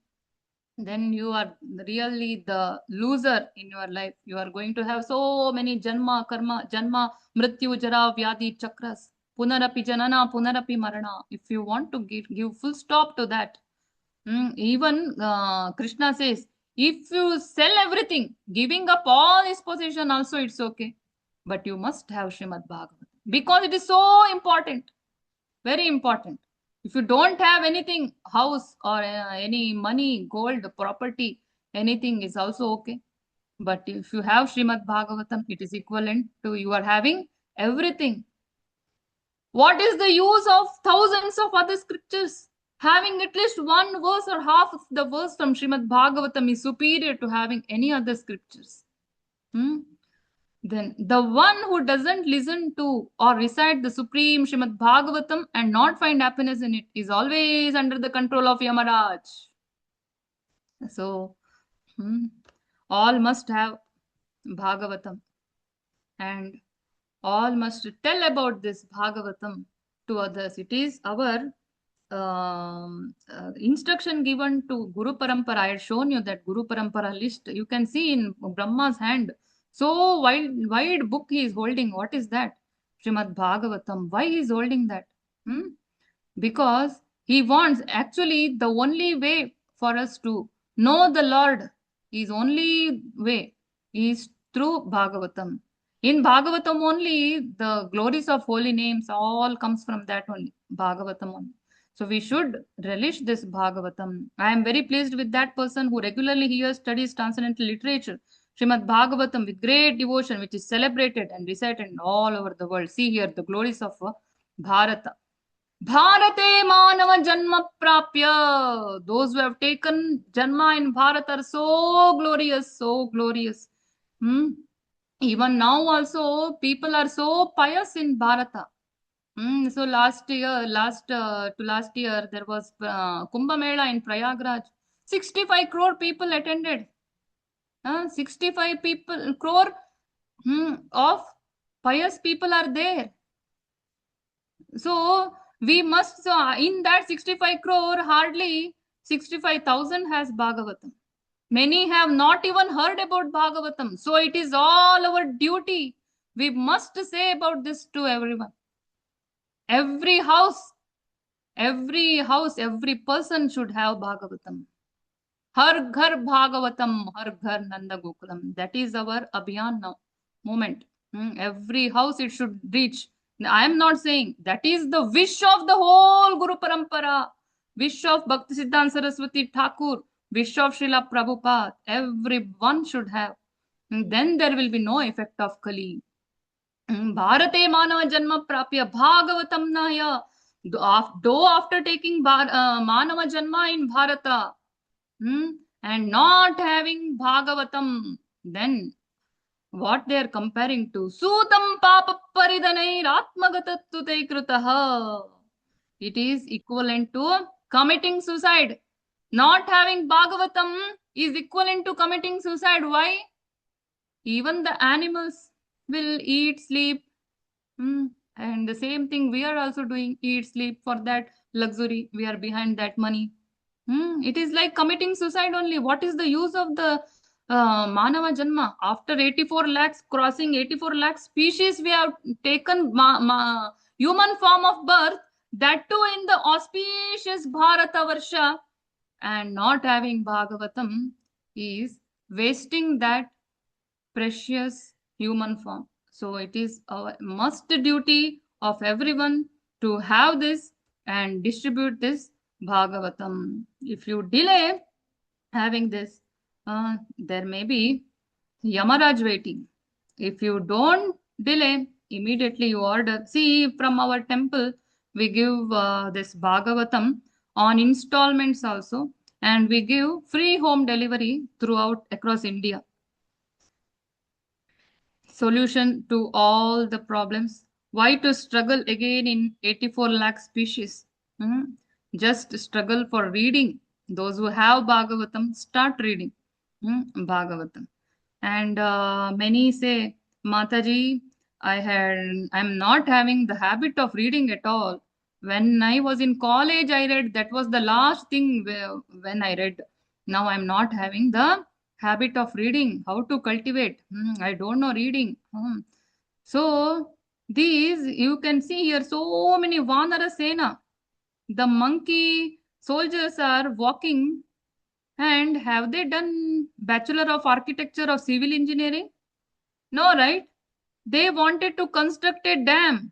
then you are really the loser in your life. You are going to have so many janma, karma, janma, mrityu, jara, vyadi, chakras, punarapi janana, punarapi marana. If you want to give full stop to that, even Krishna says, if you sell everything, giving up all his possession also, it's okay. But you must have Srimad Bhagavatam because it is so important, very important. If you don't have anything, house or any money, gold, property, anything is also okay. But if you have Srimad Bhagavatam, it is equivalent to you are having everything. What is the use of thousands of other scriptures? Having at least one verse or half of the verse from Srimad Bhagavatam is superior to having any other scriptures. Then the one who doesn't listen to or recite the supreme Srimad Bhagavatam and not find happiness in it is always under the control of Yamaraj. So, all must have Bhagavatam and all must tell about this Bhagavatam to others. It is our instruction given to Guru Parampara. I had shown you that Guru Parampara list. You can see in Brahma's hand. So wide book he is holding. What is that? Srimad Bhagavatam. Why he is holding that? Because he wants, actually the only way for us to know the Lord, his only way is through Bhagavatam. In Bhagavatam only, the glories of holy names all comes from that only, Bhagavatam only. So we should relish this Bhagavatam. I am very pleased with that person who regularly hears, studies transcendental literature, Srimad Bhagavatam with great devotion, which is celebrated and recited all over the world. See here the glories of Bharata. Bharate Manava Janma Prapya. Those who have taken Janma in Bharat are so glorious, so glorious. Even now also, people are so pious in Bharata. So last year, there was Kumbh Mela in Prayagraj. 65 crore people attended. 65 crore of pious people are there. So we must, in that 65 crore, hardly 65,000 has Bhagavatam. Many have not even heard about Bhagavatam. So it is all our duty. We must say about this to everyone. Every house, every person should have Bhagavatam. Har Ghar Bhagavatam, Har Ghar Nanda Gokulam. That is our Abhiyan now, moment. Every house it should reach. I am not saying that is the wish of the whole Guru Parampara, wish of Bhaktisiddhanta Saraswati Thakur, wish of Srila Prabhupada. Everyone should have. Then there will be no effect of Kali. Bharate Manava Janma Prapya Bhagavatam Naya. Though after taking Manava Janma in Bharata and not having Bhagavatam, then what they are comparing to Sutam Papa Paridanai Atmagatatute Krutaha. It is equivalent to committing suicide. Not having Bhagavatam is equivalent to committing suicide. Why? Even the animals will eat, sleep, and the same thing we are also doing, eat, sleep. For that luxury, we are behind that money. It is like committing suicide only. What is the use of the Manava Janma? After 84 lakhs, crossing 84 lakh species, we have taken human form of birth, that too in the auspicious Bharata Varsha, and not having Bhagavatam is wasting that precious human form. So it is a must duty of everyone to have this and distribute this Bhagavatam. If you delay having this, there may be Yamaraj waiting. If you don't delay, immediately you order. See, from our temple, we give this Bhagavatam on installments also, and we give free home delivery throughout across India. Solution to all the problems. Why to struggle again in 84 lakh species? Just struggle for reading. Those who have Bhagavatam, start reading Bhagavatam. And many say, Mataji, I'm not having the habit of reading at all. When I was in college, I read. That was the last thing when I read. Now I'm not having the habit of reading. How to cultivate? I don't know reading. So these you can see here so many Vanara Sena. The monkey soldiers are walking, and have they done Bachelor of Architecture or Civil Engineering? No, right? They wanted to construct a dam.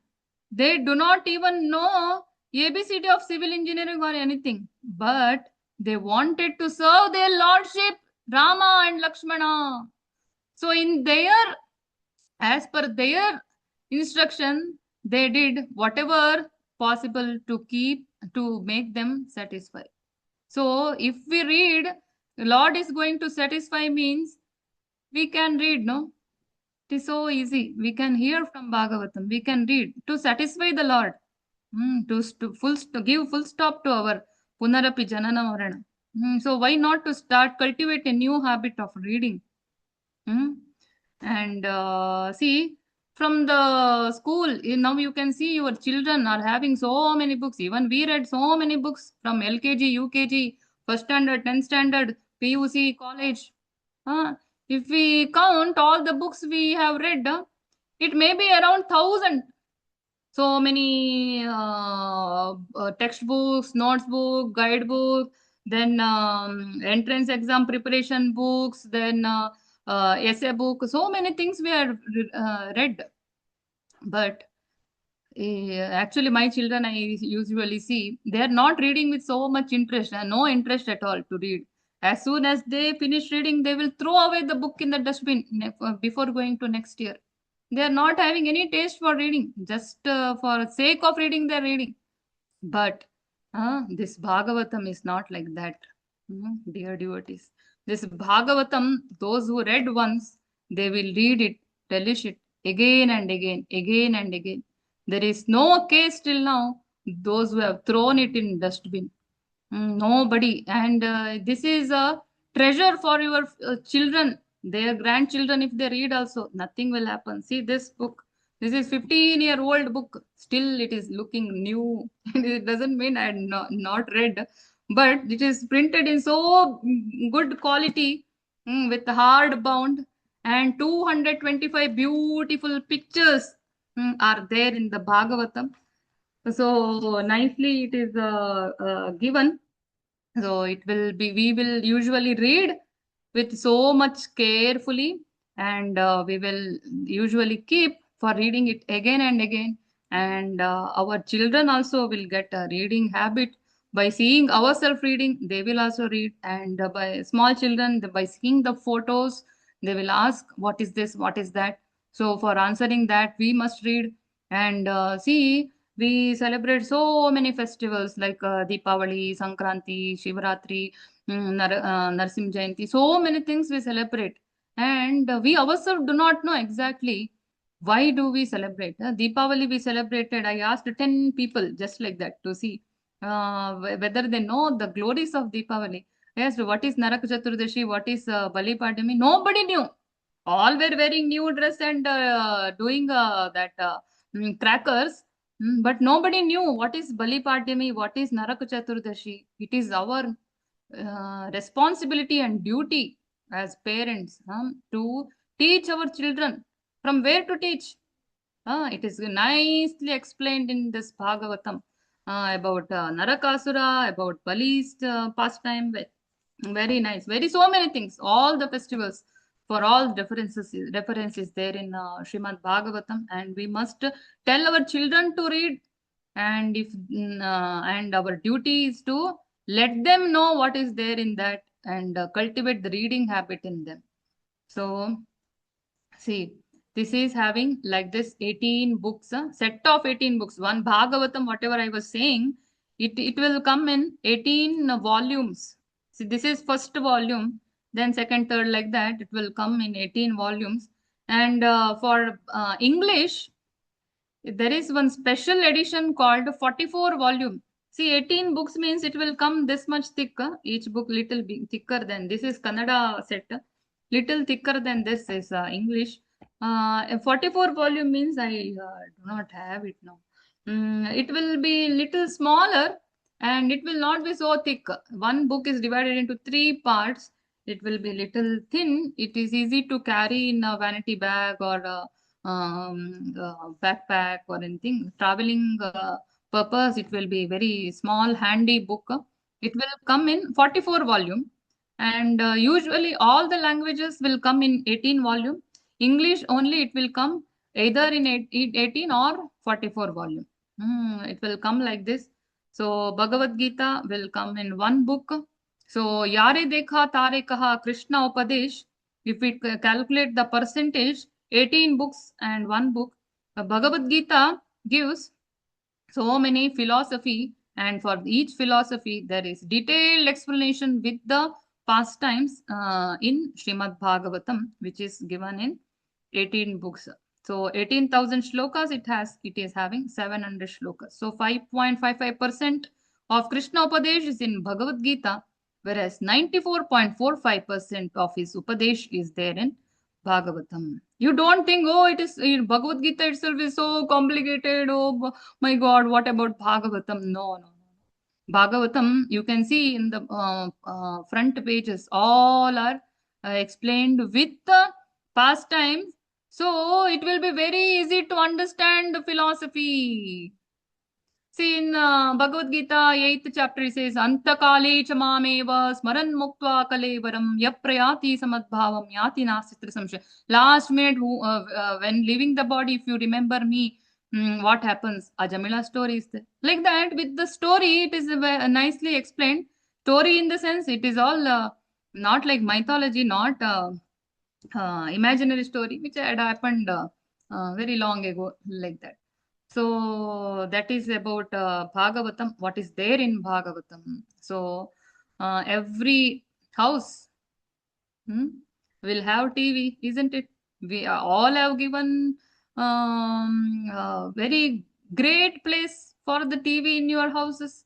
They do not even know ABCD of civil engineering or anything, but they wanted to serve their lordship Rama and Lakshmana. So as per their instruction, they did whatever possible to make them satisfied. So if we read, Lord is going to satisfy means we can read, no? It is so easy. We can hear from Bhagavatam. We can read to satisfy the Lord. To give full stop to our Punarapi Janana Marana. So why not to start cultivate a new habit of reading? And see, from the school, now you can see your children are having so many books. Even we read so many books from LKG, UKG, first standard, 10th standard, PUC, college. If we count all the books we have read, it may be around 1,000. So many textbooks, notes book, guidebook, then entrance exam preparation books, then essay book. So many things we have read. But actually, my children, I usually see, they are not reading with so much interest, no interest at all to read. As soon as they finish reading, they will throw away the book in the dustbin before going to next year. They are not having any taste for reading, just for sake of reading, they're reading. But this Bhagavatam is not like that, dear devotees. This Bhagavatam, those who read once, they will read it, relish it again and again, again and again. There is no case till now, those who have thrown it in dustbin. Nobody. And this is a treasure for your children, their grandchildren. If they read also, nothing will happen. See this book. This is 15-year-old book. Still, it is looking new. It doesn't mean I had not read, but it is printed in so good quality, with hard bound, and 225 beautiful pictures are there in the Bhagavatam. So nicely it is given. So we will usually read with so much carefully, and we will usually keep for reading it again and again. And our children also will get a reading habit by seeing ourselves reading. They will also read, and by small children, by seeing the photos, they will ask, "What is this? What is that?" So for answering that, we must read. And see, we celebrate so many festivals like Deepavali, Sankranti, Shivaratri, Narsim Jayanti. So many things we celebrate, and we ourselves do not know exactly why do we celebrate. Deepavali we celebrated. I asked 10 people just like that to see whether they know the glories of Deepavali. I asked what is Narak Chaturdashi, what is Bali Padami. Nobody knew. All were wearing new dress and doing that crackers. But nobody knew what is Bali Padami, what is Naraka Chaturdashi. It is our responsibility and duty as parents to teach our children. From where to teach? It is nicely explained in this Bhagavatam about Narakasura, about Bali's pastime. Very nice. Very so many things. All the festivals for all references there in Srimad Bhagavatam, and we must tell our children to read, and and our duty is to let them know what is there in that and cultivate the reading habit in them. So see, this is having like this 18 books, set of 18 books. One Bhagavatam, whatever I was saying, it will come in 18 volumes. See, this is first volume, then second, third, like that. It will come in 18 volumes. And for English, there is one special edition called 44 volume. See, 18 books means it will come this much thicker. Each book little bit thicker than this is Kannada set. Little thicker than this is English. 44 volume means I do not have it now. It will be little smaller and it will not be so thick. One book is divided into 3 parts. It will be little thin. It is easy to carry in a vanity bag or a backpack or anything. Traveling purpose, it will be very small, handy book. It will come in 44 volume. And usually all the languages will come in 18 volume. English only it will come either in 18 or 44 volume. It will come like this. So Bhagavad Gita will come in one book. So Yare Dekha Tare Kaha Krishna Upadesh, if we calculate the percentage, 18 books and one book. Bhagavad Gita gives so many philosophy, and for each philosophy there is detailed explanation with the pastimes in Srimad Bhagavatam, which is given in 18 books. So 18,000 shlokas it is having 700 shlokas. So 5.55% of Krishna Upadesh is in Bhagavad Gita, whereas 94.45% of his Upadesh is there in Bhagavatam. You don't think, oh, it is Bhagavad Gita itself is so complicated. Oh my God, what about Bhagavatam? No, no, no. Bhagavatam, you can see in the front pages, all are explained with the pastimes. So it will be very easy to understand the philosophy. See, in Bhagavad Gita, 8th chapter, it says, Antakale chamameva smaran muktva kalevaram yaprayati samadbhavam yati nasitra samshaya. Last minute, when leaving the body, if you remember me, what happens? Ajamila story is there. Like that, with the story, it is nicely explained. Story in the sense, it is all not like mythology, not imaginary story, which had happened very long ago, like that. So that is about Bhagavatam, what is there in Bhagavatam. So every house will have TV, isn't it? We all have given very great place for the TV in your houses.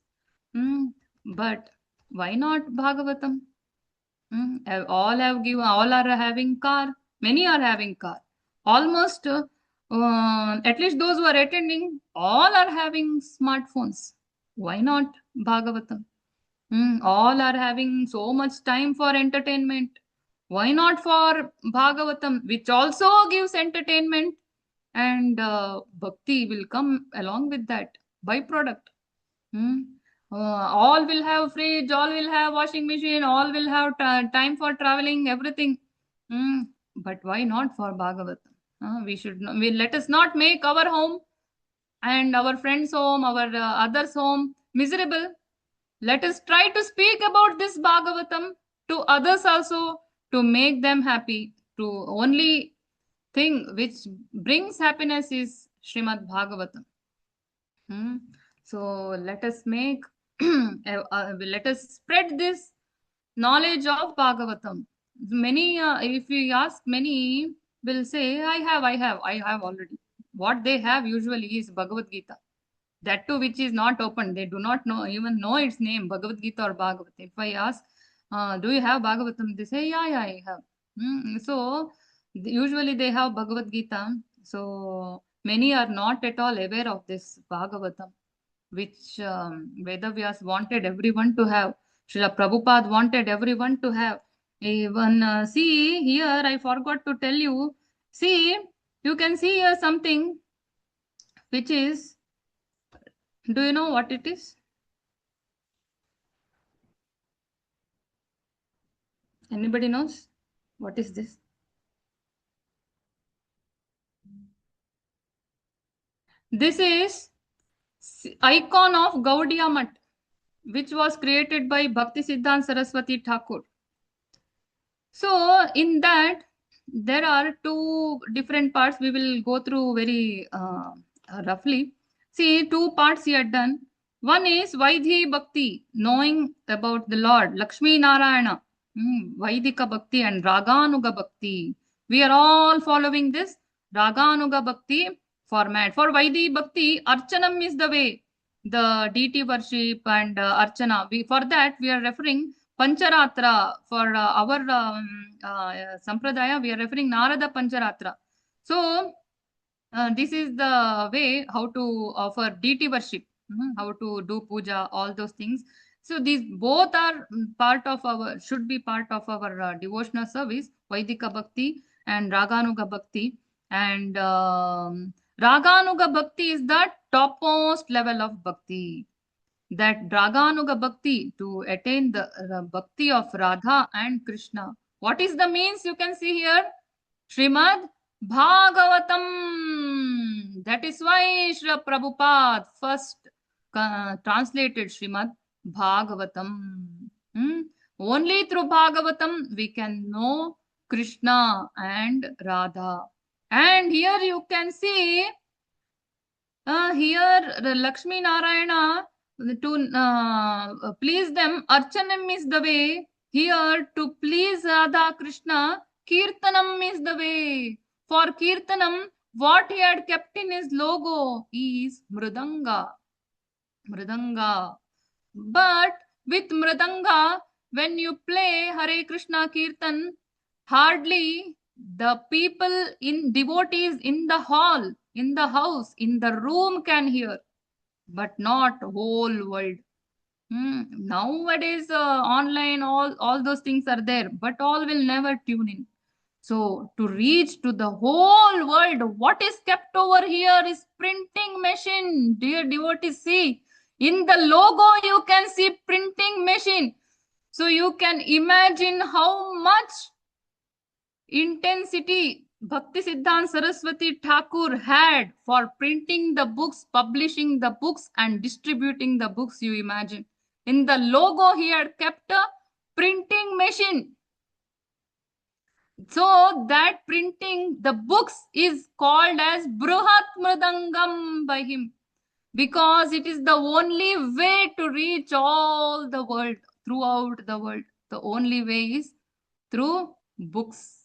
But why not Bhagavatam? All have given, all are having car. Many are having car. Almost at least those who are attending, all are having smartphones. Why not Bhagavatam? All are having so much time for entertainment. Why not for Bhagavatam, which also gives entertainment, and bhakti will come along with that byproduct. All will have fridge, all will have washing machine, all will have time for traveling, everything. But why not for Bhagavatam? We let us not make our home and our friends' home, our others' home miserable. Let us try to speak about this Bhagavatam to others also, to make them happy. To only thing which brings happiness is Srimad Bhagavatam. So let us make, let us spread this knowledge of Bhagavatam. Many, if you ask, many will say, I have already. What they have usually is Bhagavad Gita. That too, which is not open. They do not even know its name, Bhagavad Gita or Bhagavatam. If I ask, do you have Bhagavatam? They say, yeah, I have. So usually they have Bhagavad Gita. So many are not at all aware of this Bhagavatam, which Vedavyas wanted everyone to have. Srila Prabhupada wanted everyone to have. Even see here, I forgot to tell you. See, you can see here something which is, do you know what it is? Anybody knows? What is this? This is icon of Gaudiya Math, which was created by Bhakti Siddhanta Saraswati Thakur. So in that, there are two different parts. We will go through very roughly. See, two parts he had done. One is Vaidhi Bhakti, knowing about the Lord, Lakshmi Narayana, Vaidika Bhakti and Raganuga Bhakti. We are all following this Raganuga Bhakti format. For Vaidhi Bhakti, Archanam is the way, the deity worship and Archana. For that, we are referring Pancharatra. For our Sampradaya, we are referring Narada Pancharatra. So, this is the way how to offer deity worship, how to do puja, all those things. So these both are should be part of our devotional service, Vaidika Bhakti and Raganuga Bhakti. And Raganuga Bhakti is the topmost level of Bhakti. That Raganuga Bhakti, to attain the Bhakti of Radha and Krishna. What is the means? You can see here, Srimad Bhagavatam. That is why Srila Prabhupada first translated Srimad Bhagavatam. Only through Bhagavatam we can know Krishna and Radha. And here you can see, here Lakshmi Narayana, to please them, Archanam is the way. Here, to please Radha Krishna, Kirtanam is the way. For Kirtanam, what he had kept in his logo is Mridanga. Mridanga. But with Mridanga, when you play Hare Krishna Kirtan, hardly the people in devotees in the hall, in the house, in the room can hear, but not whole world. Nowadays, online, all those things are there, but all will never tune in. So to reach to the whole world, what is kept over here is printing machine. Dear devotees, see, in the logo you can see printing machine. So you can imagine how much intensity Bhakti Siddhanta Saraswati Thakur had for printing the books, publishing the books and distributing the books. You imagine. In the logo he had kept a printing machine. So that printing the books is called as Bruhat Mridangam by him, because it is the only way to reach all the world, throughout the world. The only way is through books.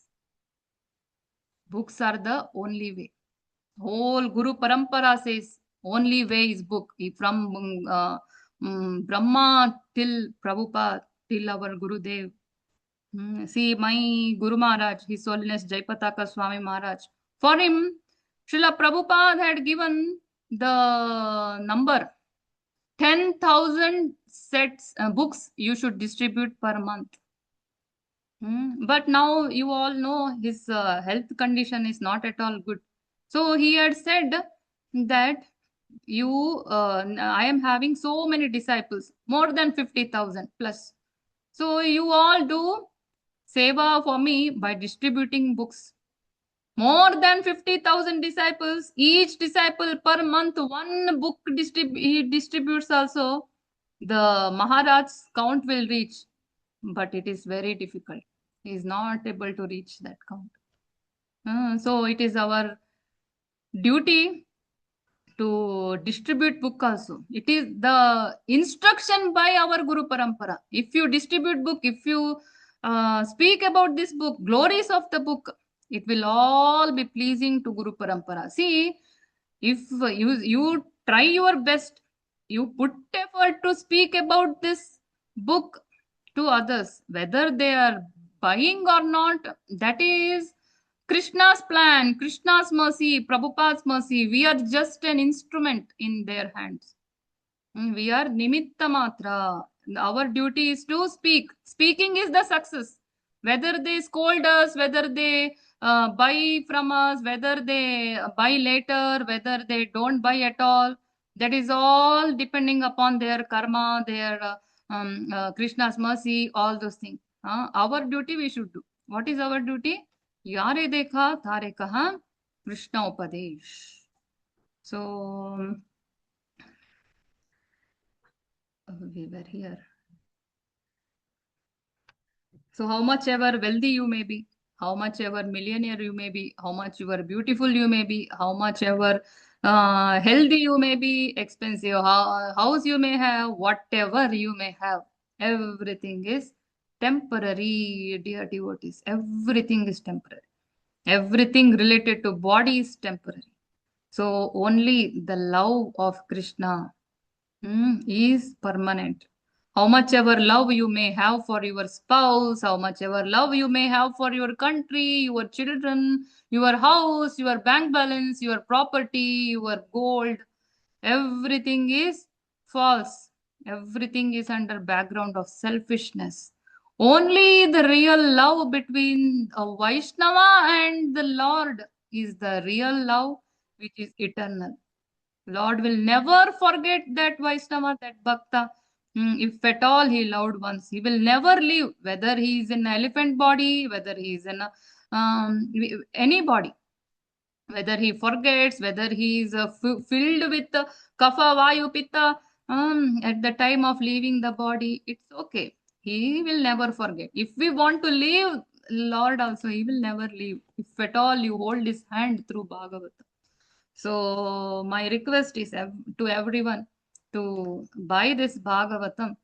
Books are the only way. Whole Guru Parampara says only way is book. From Brahma till Prabhupada, till our Gurudev. See, my Guru Maharaj, His Holiness Jaipataka Swami Maharaj. For him, Srila Prabhupada had given the number 10,000 sets, books you should distribute per month. But now you all know his health condition is not at all good. So he had said that I am having so many disciples, more than 50,000 plus. So you all do seva for me by distributing books. More than 50,000 disciples, each disciple per month, one book he distributes also. The Maharaj's count will reach, but it is very difficult. He is not able to reach that count. So it is our duty to distribute book also. It is the instruction by our Guru Parampara. If you distribute book, if you speak about this book, glories of the book, it will all be pleasing to Guru Parampara. See, if you try your best, you put effort to speak about this book to others, whether they are buying or not, that is Krishna's plan, Krishna's mercy, Prabhupada's mercy. We are just an instrument in their hands. We are nimitta matra. Our duty is to speak. Speaking is the success. Whether they scold us, whether they buy from us, whether they buy later, whether they don't buy at all, that is all depending upon their karma, their Krishna's mercy, all those things. Our duty we should do. What is our duty? Yare dekha tare kaha Krishna Upadesh. So we were here. So how much ever wealthy you may be, how much ever millionaire you may be, how much ever beautiful you may be, how much ever healthy you may be, expensive house you may have, whatever you may have, everything is temporary, dear devotees. Everything is temporary. Everything related to body is temporary. So only the love of Krishna is permanent. How much ever love you may have for your spouse, how much ever love you may have for your country, your children, your house, your bank balance, your property, your gold, everything is false. Everything is under background of selfishness. Only the real love between a Vaishnava and the Lord is the real love which is eternal. Lord will never forget that Vaishnava, that Bhakta. If at all he loved once, he will never leave, whether he is in elephant body, whether he is in any body, whether he forgets, whether he is filled with kapha, vayu, pitta, at the time of leaving the body, it's okay. He will never forget. If we want to leave, Lord also, he will never leave. If at all you hold his hand through Bhagavatam. So my request is to everyone to buy this Bhagavatam.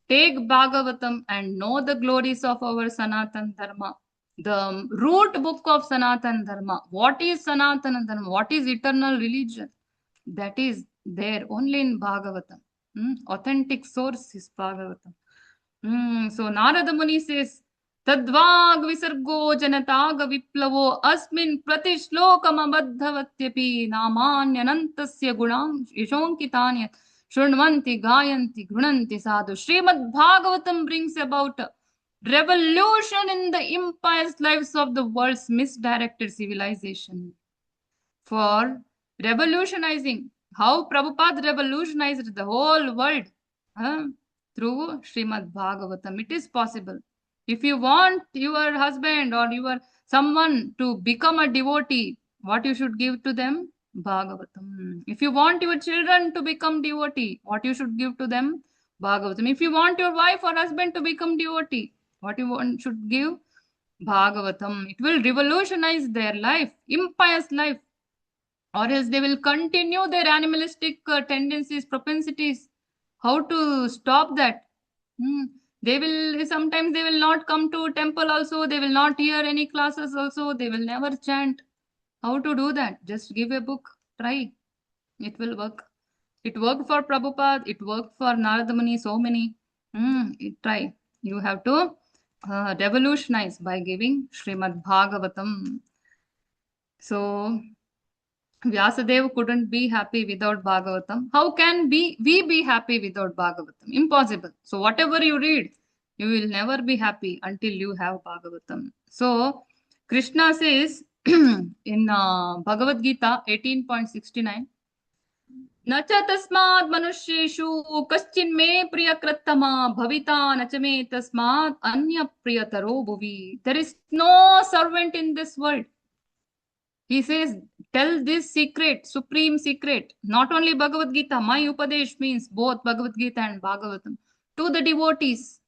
Take Bhagavatam and know the glories of our Sanatan Dharma. The root book of Sanatan Dharma. What is Sanatana Dharma? What is eternal religion? That is there only in Bhagavatam. Authentic source is Bhagavatam. So Narada Muni says, तद्वाग विसर्गो जनताग विप्लवो अस्मिन् प्रतिश्लोकमबद्धवत्यपि नामान्यनन्तस्य गुणान् यशोंकितानि शृण्वन्ति गायन्ति गृणन्ति साधु. Srimad-Bhagavatam brings about revolution in the impious lives of the world's misdirected civilization. For revolutionizing, how Prabhupada revolutionized the whole world through Srimad-Bhagavatam. It is possible. If you want your husband or your someone to become a devotee, what you should give to them? Bhagavatam. If you want your children to become devotee, what you should give to them? Bhagavatam. If you want your wife or husband to become devotee, what you should give? Bhagavatam. It will revolutionize their life, impious life. Or else they will continue their animalistic tendencies, propensities. How to stop that? They will sometimes they will not come to temple also. They will not hear any classes also. They will never chant. How to do that? Just give a book. Try. It will work. It worked for Prabhupada. It worked for Narada Muni. So many. Try. You have to revolutionize by giving Srimad Bhagavatam. So Vyasadeva couldn't be happy without Bhagavatam. How can we be happy without Bhagavatam? Impossible. So whatever you read, you will never be happy until you have Bhagavatam. So Krishna says in Bhagavad Gita 18.69, न च तस्मात् मनुष्येषु कश्चिन्मे प्रियकृत्तमा भविता न च मे तस्मात् अन्य प्रियतरो भुवि. There is no servant in this world. He says, tell this secret, supreme secret, not only Bhagavad Gita, my Upadesh means both Bhagavad Gita and Bhagavatam, to the devotees.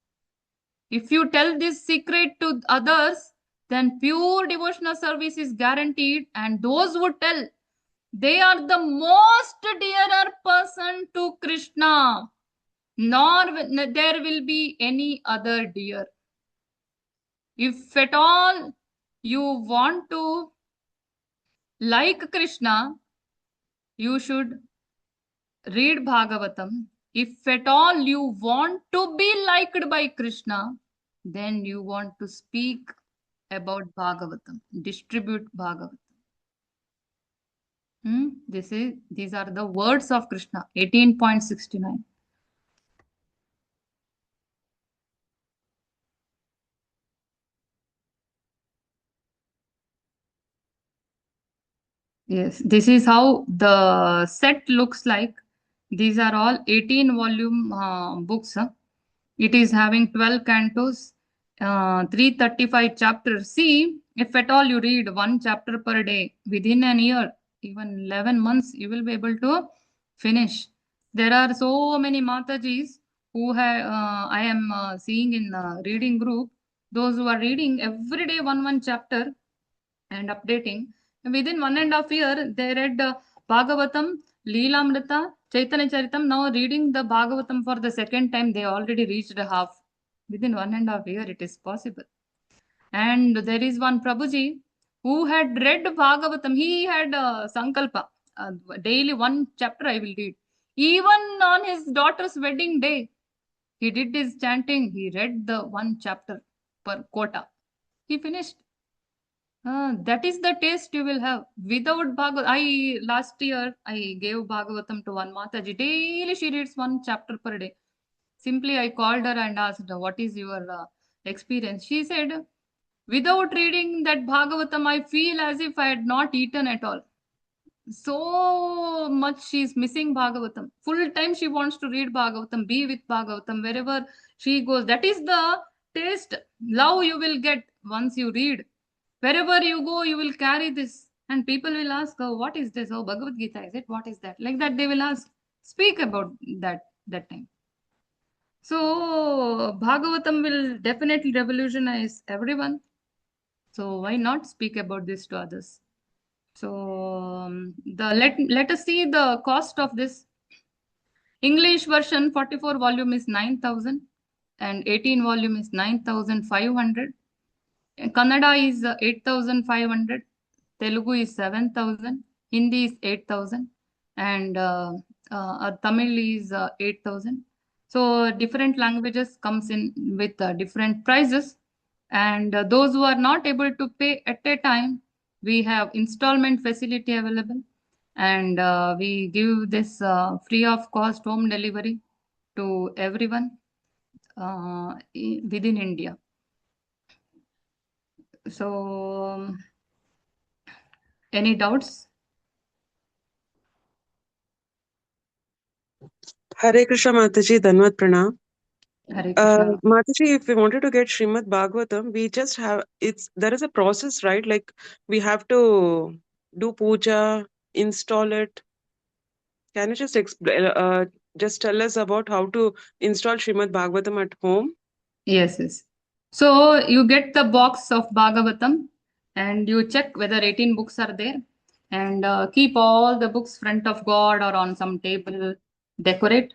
If you tell this secret to others, then pure devotional service is guaranteed, and those who tell, they are the most dearer person to Krishna, nor there will be any other dear. If at all you want to like Krishna, you should read Bhagavatam. If at all you want to be liked by Krishna, then you want to speak about Bhagavatam, distribute Bhagavatam. These are the words of Krishna, 18.69. Yes, this is how the set looks like. These are all 18 volume books. It is having 12 cantos, 335 chapters. See, if at all you read one chapter per day within an year, even 11 months, you will be able to finish. There are so many Matajis who have, I am seeing in reading group, those who are reading every day one chapter and updating. Within 1.5 years, they read Bhagavatam, Leelamrita, Chaitanya Charitam. Now reading the Bhagavatam for the second time, they already reached half. Within 1.5 years, it is possible. And there is one Prabhuji who had read Bhagavatam. He had Sankalpa. Daily one chapter I will read. Even on his daughter's wedding day, he did his chanting. He read the one chapter per quota. He finished. That is the taste you will have without Bhagavad. Last year I gave Bhagavatam to one Mataji. Daily she reads one chapter per day. Simply I called her and asked her, what is your experience? She said, without reading that Bhagavatam, I feel as if I had not eaten at all. So much she is missing Bhagavatam. Full time she wants to read Bhagavatam, be with Bhagavatam wherever she goes. That is the taste, love you will get once you read. Wherever you go, you will carry this. And people will ask, oh, what is this? Oh, Bhagavad Gita, is it? What is that? Like that, they will ask. Speak about that time. So, Bhagavatam will definitely revolutionize everyone. So, why not speak about this to others? So, let us see the cost of this. English version 44 volume is 9,000 and 18 volume is 9,500. Kannada is 8,500. Telugu is 7,000, Hindi is 8,000, and Tamil is 8,000. So different languages comes in with different prices, and those who are not able to pay at a time, we have installment facility available, and we give this free of cost home delivery to everyone within India. So, any doubts? Hare Krishna Mataji, Dhanvat Pranam. Hare Krishna. Mataji, if we wanted to get Srimad Bhagavatam, we just have there is a process, right? Like we have to do puja, install it. Can you just tell us about how to install Srimad Bhagavatam at home? Yes, yes. So you get the box of Bhagavatam and you check whether 18 books are there, and keep all the books front of God or on some table, decorate.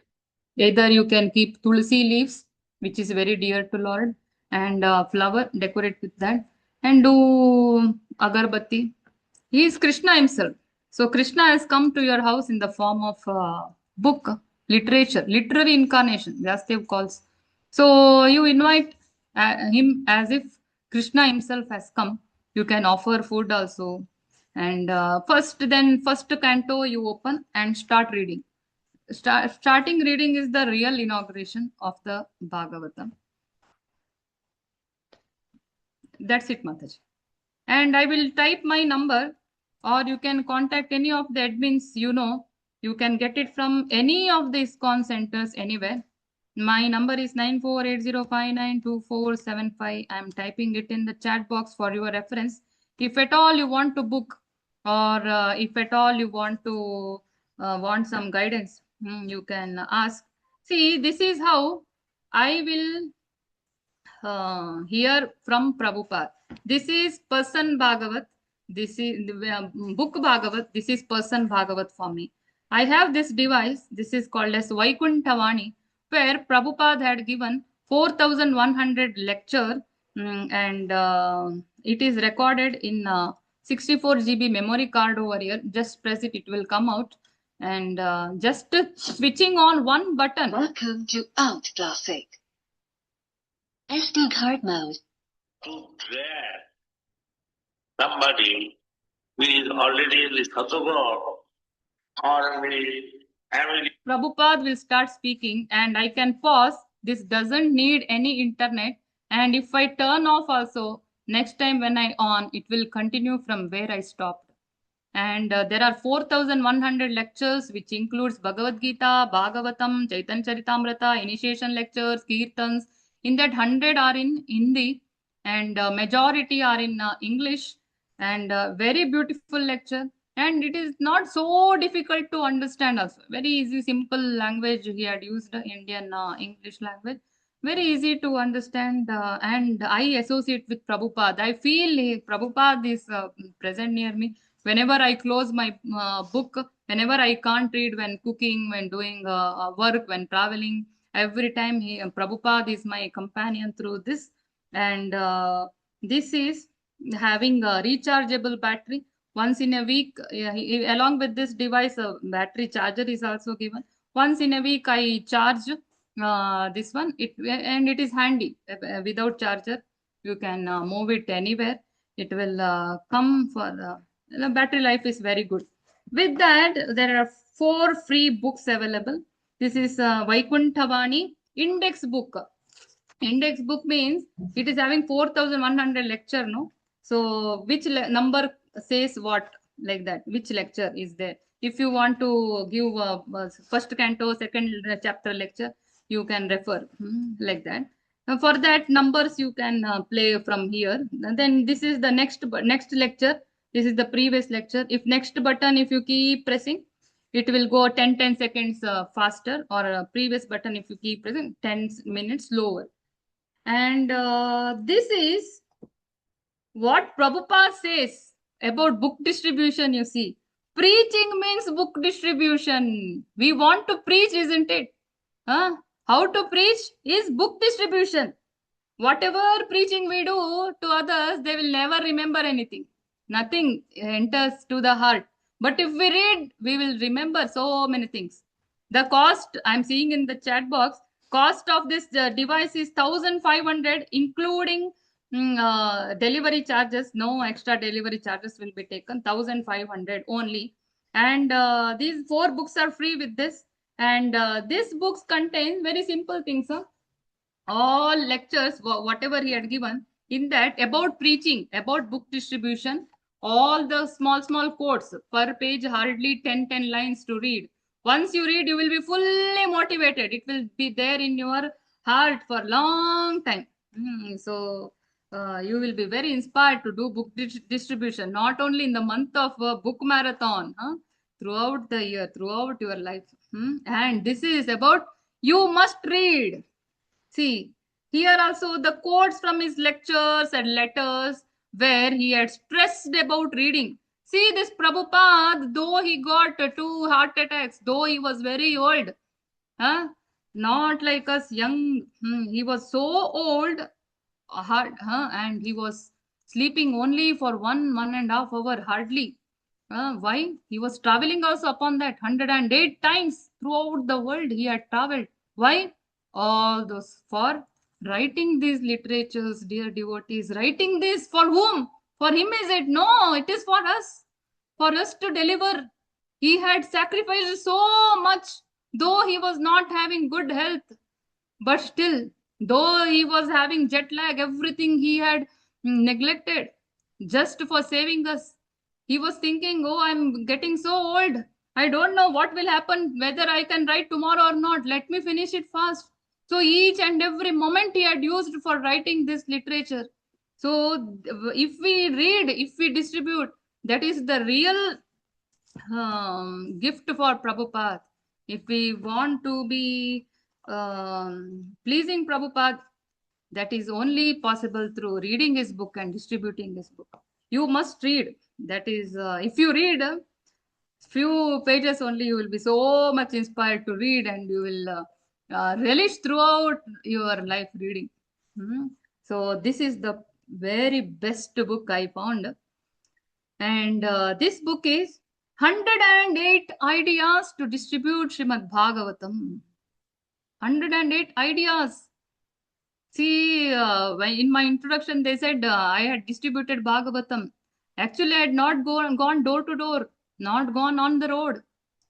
Either you can keep tulsi leaves, which is very dear to Lord, and flower, decorate with that, and do agarbatti. He is Krishna himself. So Krishna has come to your house in the form of book, literature, literary incarnation, Vyasdev calls. So you invite him as if Krishna himself has come. You can offer food also. And first canto you open and start reading. Starting reading is the real inauguration of the Bhagavatam. That's it, Mataji. And I will type my number, or you can contact any of the admins you know. You can get it from any of the ISKCON centers anywhere. My number is 9480592475. I am typing it in the chat box for your reference. If at all you want to book, or if at all you want to want some guidance, you can ask. See, this is how I will hear from Prabhupada. This is person Bhagavat. This is book Bhagavat. This is person Bhagavat for me. I have this device. This is called as Vaikunthavani, where Prabhupada had given 4,100 lecture, and it is recorded in 64 GB memory card over here. Just press it, it will come out. And just switching on one button. Welcome to Alt Classic. SD card mode. To grab somebody who is already in the Sattva or the family. Prabhupada will start speaking and I can pause. This doesn't need any internet. And if I turn off also, next time when I on, it will continue from where I stopped. And there are 4,100 lectures, which includes Bhagavad Gita, Bhagavatam, Chaitanya Charitamrita, initiation lectures, Kirtans. In that 100 are in Hindi, and majority are in English. And very beautiful lecture. And it is not so difficult to understand also. Very easy, simple language. He had used Indian English language. Very easy to understand. And I associate with Prabhupada. I feel Prabhupada is present near me. Whenever I close my book, whenever I can't read, when cooking, when doing work, when traveling, every time Prabhupada is my companion through this. And this is having a rechargeable battery. Once in a week, along with this device, a battery charger is also given. Once in a week, I charge this one. And it is handy. Without charger, you can move it anywhere. It will come for the battery life is very good. With that, there are 4 free books available. This is Vaikunthavani index book. Index book means it is having 4,100 lecture, no? So which number says what, like that? Which lecture is there? If you want to give first canto, second chapter lecture, you can refer like that. For that, numbers you can play from here. And then this is the next lecture. This is the previous lecture. If next button, if you keep pressing, it will go 10 seconds faster, or previous button, if you keep pressing, 10 minutes slower. And this is what Prabhupada says about book distribution, you see. Preaching means book distribution. We want to preach, isn't it? How to preach is book distribution. Whatever preaching we do to others, they will never remember anything. Nothing enters to the heart. But if we read, we will remember so many things. The cost, I'm seeing in the chat box, cost of this device is 1,500, including delivery charges. No extra delivery charges will be taken. 1,500 only. And these 4 books are free with this. And this books contain very simple things. All lectures, whatever he had given, in that about preaching, about book distribution, all the small quotes per page, hardly 10 lines to read. Once you read, you will be fully motivated. It will be there in your heart for long time. So you will be very inspired to do book distribution, not only in the month of book marathon, throughout the year, throughout your life. And this is about you must read. See, here also the quotes from his lectures and letters where he had stressed about reading. See, this Prabhupada, though he got 2 heart attacks, though he was very old, not like us young, he was so old, and he was sleeping only for 1.5 hour hardly. Why? He was traveling also upon that 108 times throughout the world he had traveled. Why? All those for writing these literatures, dear devotees. Writing this for whom? For him, is it? No, it is for us to deliver. He had sacrificed so much, though he was not having good health, but still, though he was having jet lag, everything he had neglected just for saving us. He was thinking, oh, I'm getting so old. I don't know what will happen, whether I can write tomorrow or not. Let me finish it fast. So each and every moment he had used for writing this literature. So if we read, if we distribute, that is the real gift for Prabhupada. If we want to be pleasing Prabhupada, that is only possible through reading his book and distributing his book. You must read. That is, if you read a few pages only, you will be so much inspired to read, and you will relish throughout your life reading. So this is the very best book I found. And this book is 108 ideas to distribute Srimad Bhagavatam. 108 ideas. See, in my introduction, they said I had distributed Bhagavatam. Actually, I had not gone door to door, not gone on the road.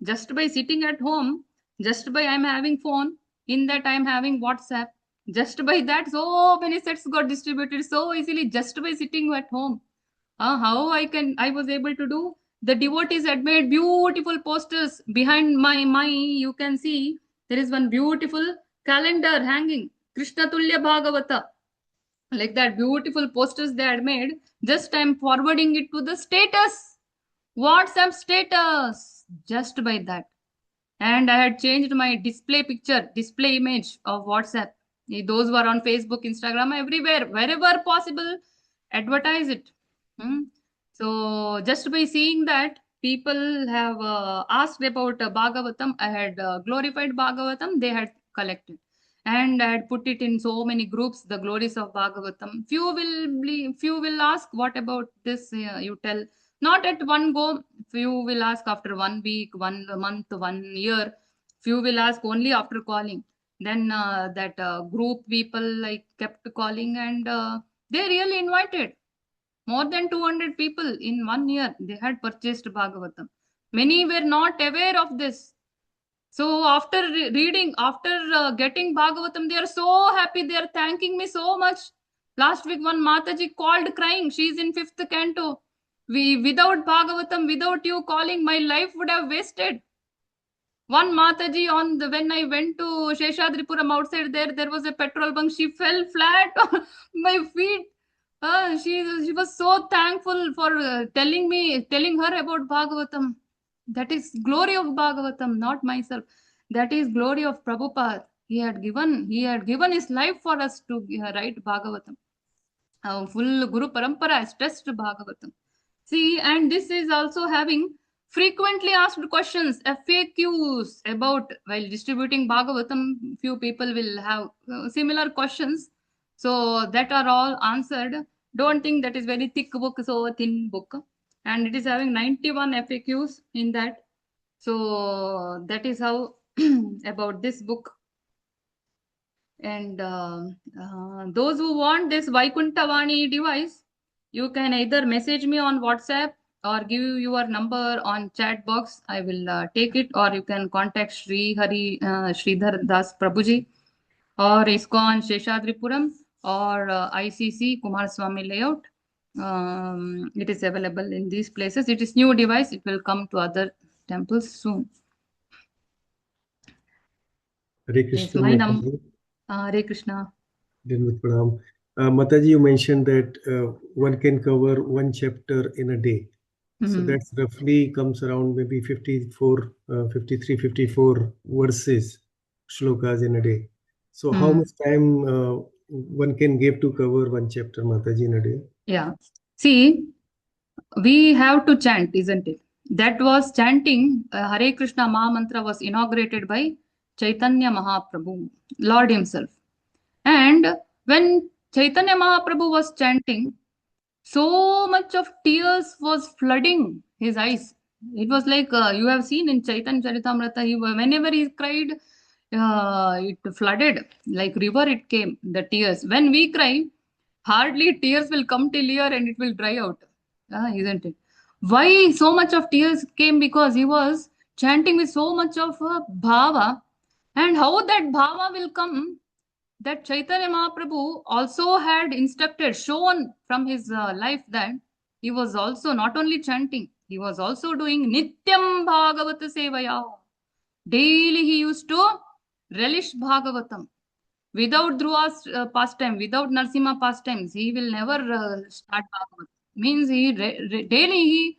Just by sitting at home, just by I'm having phone, in that I'm having WhatsApp. Just by that, so many sets got distributed so easily, just by sitting at home. How I was able to do? The devotees had made beautiful posters behind my you can see there is one beautiful calendar hanging, Krishna Tulya Bhagavata. Like that, beautiful posters they had made. Just I'm forwarding it to the status, WhatsApp status, just by that. And I had changed my display picture, display image of WhatsApp. Those were on Facebook, Instagram, everywhere, wherever possible, advertise it. Hmm. So just by seeing that, people have asked about Bhagavatam. I had glorified Bhagavatam. They had collected, and I had put it in so many groups. The glories of Bhagavatam. Few will ask, what about this? You tell. Not at one go. Few will ask after 1 week, 1 month, 1 year. Few will ask only after calling. Then that group people like kept calling, and they really invited. More than 200 people in 1 year, they had purchased Bhagavatam. Many were not aware of this. So after reading, after getting Bhagavatam, they are so happy. They are thanking me so much. Last week, one Mataji called crying. She is in 5th canto. Without Bhagavatam, without you calling, my life would have wasted. One Mataji when I went to Sheshadripuram outside there was a petrol bunk. She fell flat on my feet. She was so thankful for telling her about Bhagavatam. That is glory of Bhagavatam, not myself. That is glory of Prabhupada. He had given his life for us to write Bhagavatam. Full Guru Parampara stressed Bhagavatam. See, and this is also having frequently asked questions, FAQs about, while distributing Bhagavatam, few people will have similar questions. So that are all answered. Don't think that is very thick book, so thin book. And it is having 91 FAQs in that. So that is how about this book. And those who want this Vaikuntavani device, you can either message me on WhatsApp or give your number on chat box. I will take it, or you can contact Sridhar Das Prabhuji, or ISKCON Sheshadripuram, or ICC Kumaraswamy Layout. It is available in these places. It is new device. It will come to other temples soon. Hare Yes, Krishna, my Mataji. Hare Krishna. Dandavat Pranam. Mataji, you mentioned that one can cover one chapter in a day. So Mhm. that's roughly comes around maybe 54, 53, 54 verses, shlokas in a day. So how much time one can give to cover one chapter, Mataji, in a day? Yeah. See, we have to chant, isn't it? That was chanting. Hare Krishna Maha Mantra was inaugurated by Chaitanya Mahaprabhu, Lord himself. And when Chaitanya Mahaprabhu was chanting, so much of tears was flooding his eyes. It was like you have seen in Chaitanya Charitamrita, whenever he cried, it flooded like river. It came, the tears. When we cry, hardly tears will come till here and it will dry out, isn't it? Why so much of tears came? Because he was chanting with so much of bhava, and how that bhava will come, that Chaitanya Mahaprabhu also had instructed, shown from his life, that he was also not only chanting, he was also doing Nityam Bhagavata Sevaya. Daily he used to relish Bhagavatam. Without Dhruva's pastime, without Narsimha pastimes, he will never start Bhagavatam. Means daily he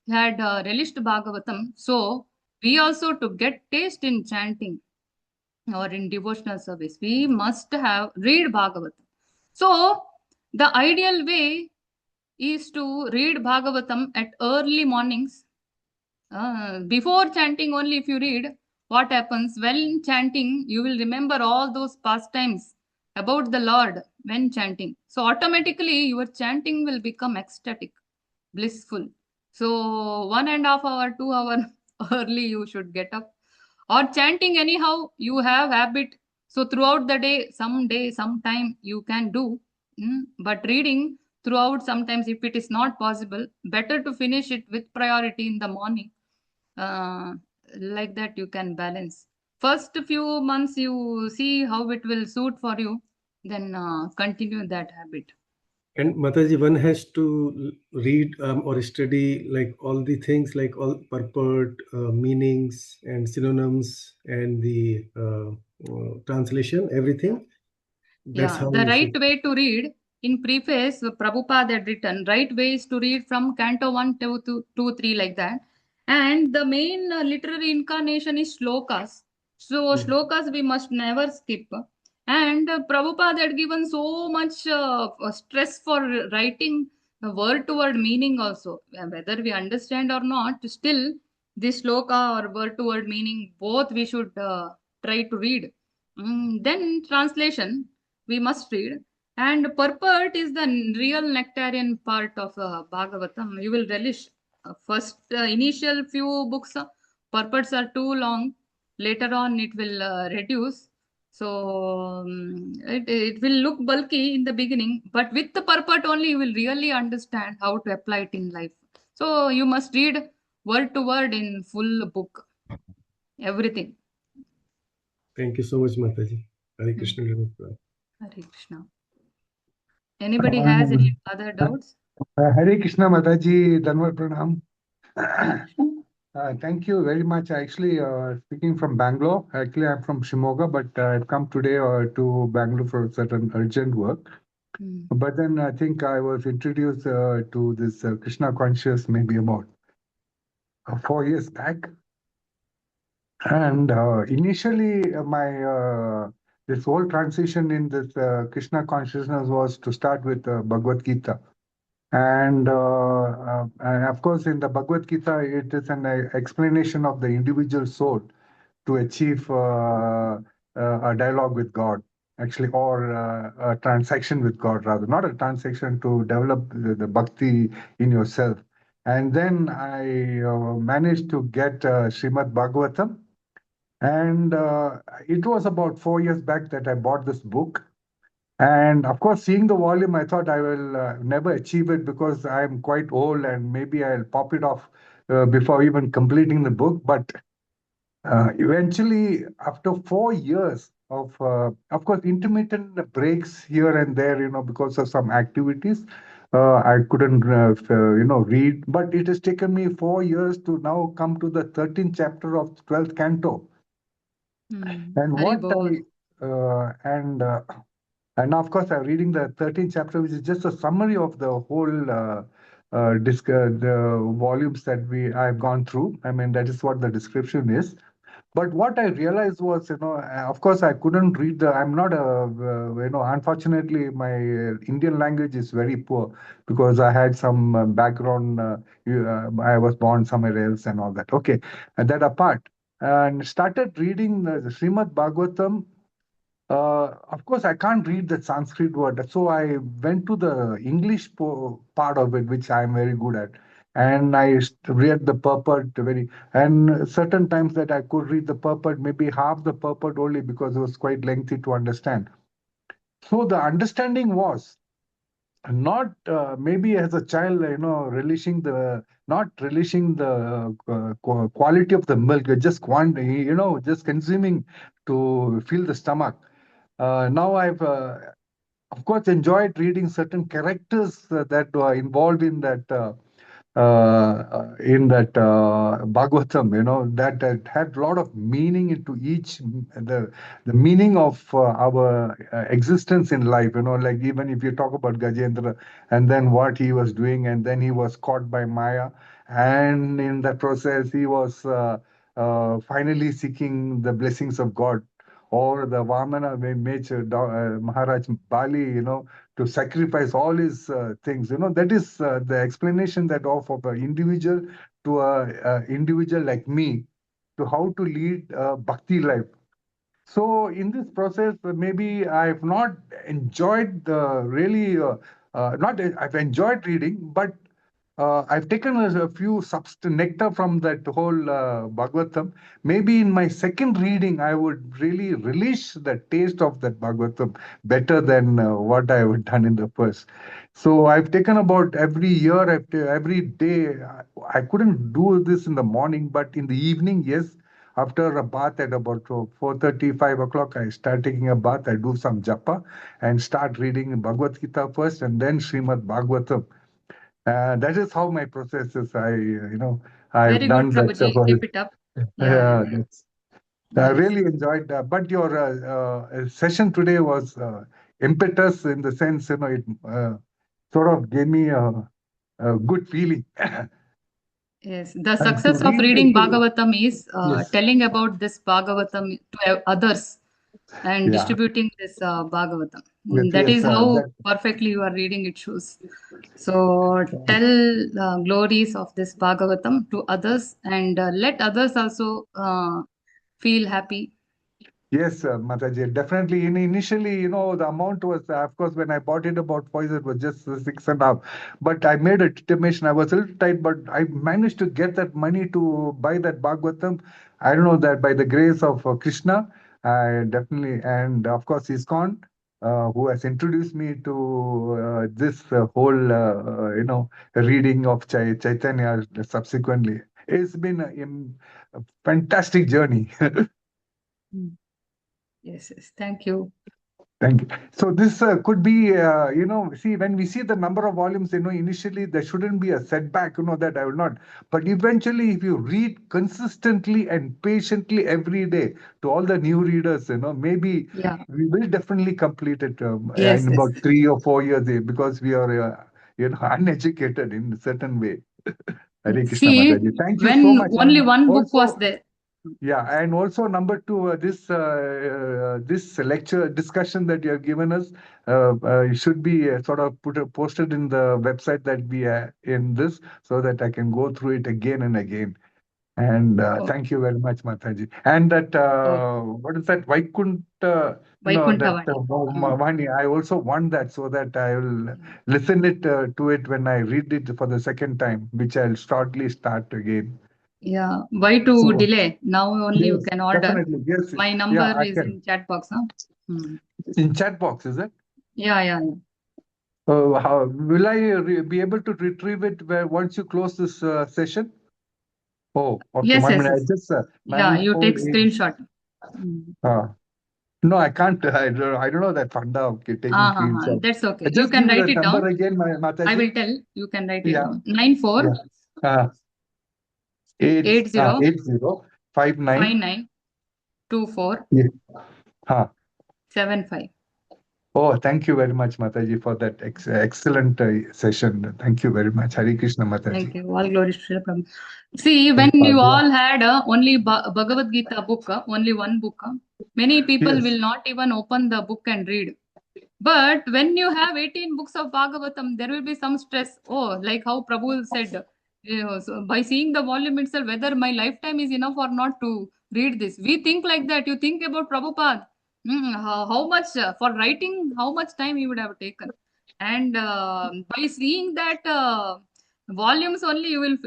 had relished Bhagavatam. So we also, to get taste in chanting or in devotional service, we must have read Bhagavatam. So the ideal way is to read Bhagavatam at early mornings. Before chanting only, if you read, what happens? When chanting, you will remember all those pastimes about the Lord when chanting. So automatically your chanting will become ecstatic, blissful. So 1.5 hour, 2 hour early you should get up. Or chanting anyhow, you have habit. So throughout the day, sometime you can do. But reading throughout, sometimes if it is not possible, better to finish it with priority in the morning. Like that you can balance. First few months you see how it will suit for you, then continue that habit. And Mataji, one has to read or study like all the things, like all purport, meanings, and synonyms, and the translation, everything. That's Yeah, how the you right should. way to read, in preface, Prabhupada had written, right way is to read from Canto 1 to 2, 3, like that. And the main literary incarnation is shlokas. So, Mm. shlokas we must never skip. And Prabhupada had given so much stress for writing word to word meaning also. Whether we understand or not, still, this shloka or word to word meaning, both we should try to read. Then, translation we must read. And purport is the real nectarian part of Bhagavatam. You will relish. First, initial few books, purports are too long. Later on, it will reduce. So it will look bulky in the beginning, but with the purport only, you will really understand how to apply it in life. So you must read word to word in full book, everything. Thank you so much, Mataji. Hare Hmm. Krishna. Namaskar. Hare Krishna. Anybody has any other doubts? Hare Krishna Mataji, Dhanwar Pranam. Thank you very much. Actually, speaking from Bangalore. Actually, I'm from Shimoga, but I've come today to Bangalore for certain urgent work. Hmm. But then I think I was introduced to this Krishna conscious maybe about 4 years back. And initially, my this whole transition in this Krishna consciousness was to start with Bhagavad Gita. And of course, in the Bhagavad Gita, it is an explanation of the individual soul to achieve a dialogue with God, actually, or a transaction with God, rather, not a transaction, to develop the bhakti in yourself. And then I managed to get Srimad Bhagavatam. And it was about 4 years back that I bought this book. And of course, seeing the volume, I thought I will never achieve it because I'm quite old and maybe I'll pop it off before even completing the book. But eventually, after 4 years of course, intermittent breaks here and there, because of some activities, I couldn't, read. But it has taken me 4 years to now come to the 13th chapter of 12th canto. And Hari what Bol. and of course, I'm reading the 13th chapter, which is just a summary of the whole the volumes that I've gone through. I mean, that is what the description is. But what I realized was, of course, I couldn't read I'm not unfortunately, my Indian language is very poor because I had some background. I was born somewhere else and all that. Okay, and that apart. And started reading the Srimad Bhagavatam. Of course, I can't read the Sanskrit word, so I went to the English part of it, which I'm very good at, and I read the purport and certain times that I could read the purport, maybe half the purport only because it was quite lengthy to understand. So the understanding was not maybe as a child, not relishing the quality of the milk, just just consuming to fill the stomach. Now I've, of course, enjoyed reading certain characters that were involved in that Bhagavatam. That had a lot of meaning into each the meaning of our existence in life. Like even if you talk about Gajendra and then what he was doing, and then he was caught by Maya, and in that process he was finally seeking the blessings of God. Or the Vamana made Maharaj Bali, to sacrifice all his things. That is the explanation that of an individual to a individual like me to how to lead a bhakti life. So in this process, maybe I've not enjoyed the really, not I've enjoyed reading, but I've taken a few nectar from that whole Bhagavatam. Maybe in my second reading, I would really relish the taste of that Bhagavatam better than what I would done in the first. So I've taken about every year, every day. I couldn't do this in the morning, but in the evening, yes. after a bath at about 4:30, 5 o'clock, I start taking a bath. I do some japa and start reading Bhagavad Gita first, and then Srimad Bhagavatam. That is how my process is. I've Very good, done that. Prabhuji. Keep it up. Yeah. I Yes. really enjoyed that. But your session today was impetus in the sense, it sort of gave me a good feeling. Yes, the And to success of read reading the- Bhagavatam is Yes. telling about this Bhagavatam to others and Yeah. distributing this Bhagavatam. Yes, That yes, is how that- perfectly you are reading it shows. So tell glories of this Bhagavatam to others and let others also feel happy. Yes, Mataji, definitely. Initially, the amount was, of course, when I bought it about twice, it was just 6.5. But I made a determination. I was a little tight, but I managed to get that money to buy that Bhagavatam. I don't know that by the grace of Krishna, I definitely, and of course, ISKCON, who has introduced me to this whole, reading of Chaitanya subsequently. It's been a fantastic journey. Yes, yes. Thank you. Thank you. So this could be, see, when we see the number of volumes, initially there shouldn't be a setback, that I will not. But eventually, if you read consistently and patiently every day to all the new readers, maybe Yeah. we will definitely complete it Yes, in yes. about 3 or 4 years because we are, uneducated in a certain way. Hare Krishna See, Mataji. Thank you when so much. only And one book was also- there. Yeah, and also number two, this lecture discussion that you have given us should be sort of posted in the website that we are in this, so that I can go through it again and again. And thank you very much, Mataji. And that what is that Vaikunta? Vaikunta Vani. I also want that so that I will listen to it when I read it for the second time, which I'll shortly start again. Yeah. Why to So- delay? Now only you Yes, can order. definitely. Yes. My Yeah, number I is can. in chat box. Huh? In chat box, is it? Yeah. How will I be able to retrieve it once you close this session? Oh, okay. Yes, 1 yes, minute. I yes. just Yeah, you take 948. screenshot. No, I can't. I don't know that funda. Okay, taking screenshot. That's okay. You Just can give me write the it number down. again, Mataji. I will tell. You can write it Yeah. down. 94 80 59 59 24 75. Oh, thank you very much, Mataji, for that excellent session. Thank you very much. Hare Krishna, Mataji. Thank you. All glory to Srila Prabhupada. See, when you all had only Bhagavad Gita book, only one book, many people Yes. will not even open the book and read. But when you have 18 books of Bhagavatam, there will be some stress. Oh, like how Prabhu said, so by seeing the volume itself, whether my lifetime is enough or not to read this. We think like that. You think about Prabhupada. How much for writing, how much time he would have taken. And by seeing that volumes only, you will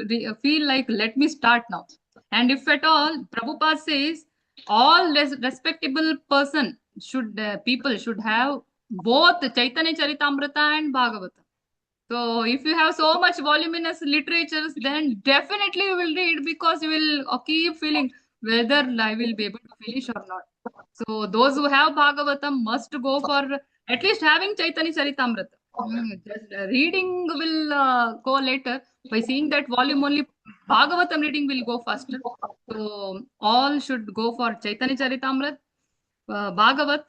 feel like, let me start now. And if at all, Prabhupada says, all respectable person people should have both Chaitanya Charitamrita and Bhagavatam. So if you have so much voluminous literatures, then definitely you will read, because you will keep feeling whether I will be able to finish or not. So those who have Bhagavatam must go for at least having Chaitanya Charitamrita. Just reading will go later. By seeing that volume only, Bhagavatam reading will go faster. So all should go for Chaitanya Charitamrita, Bhagavat,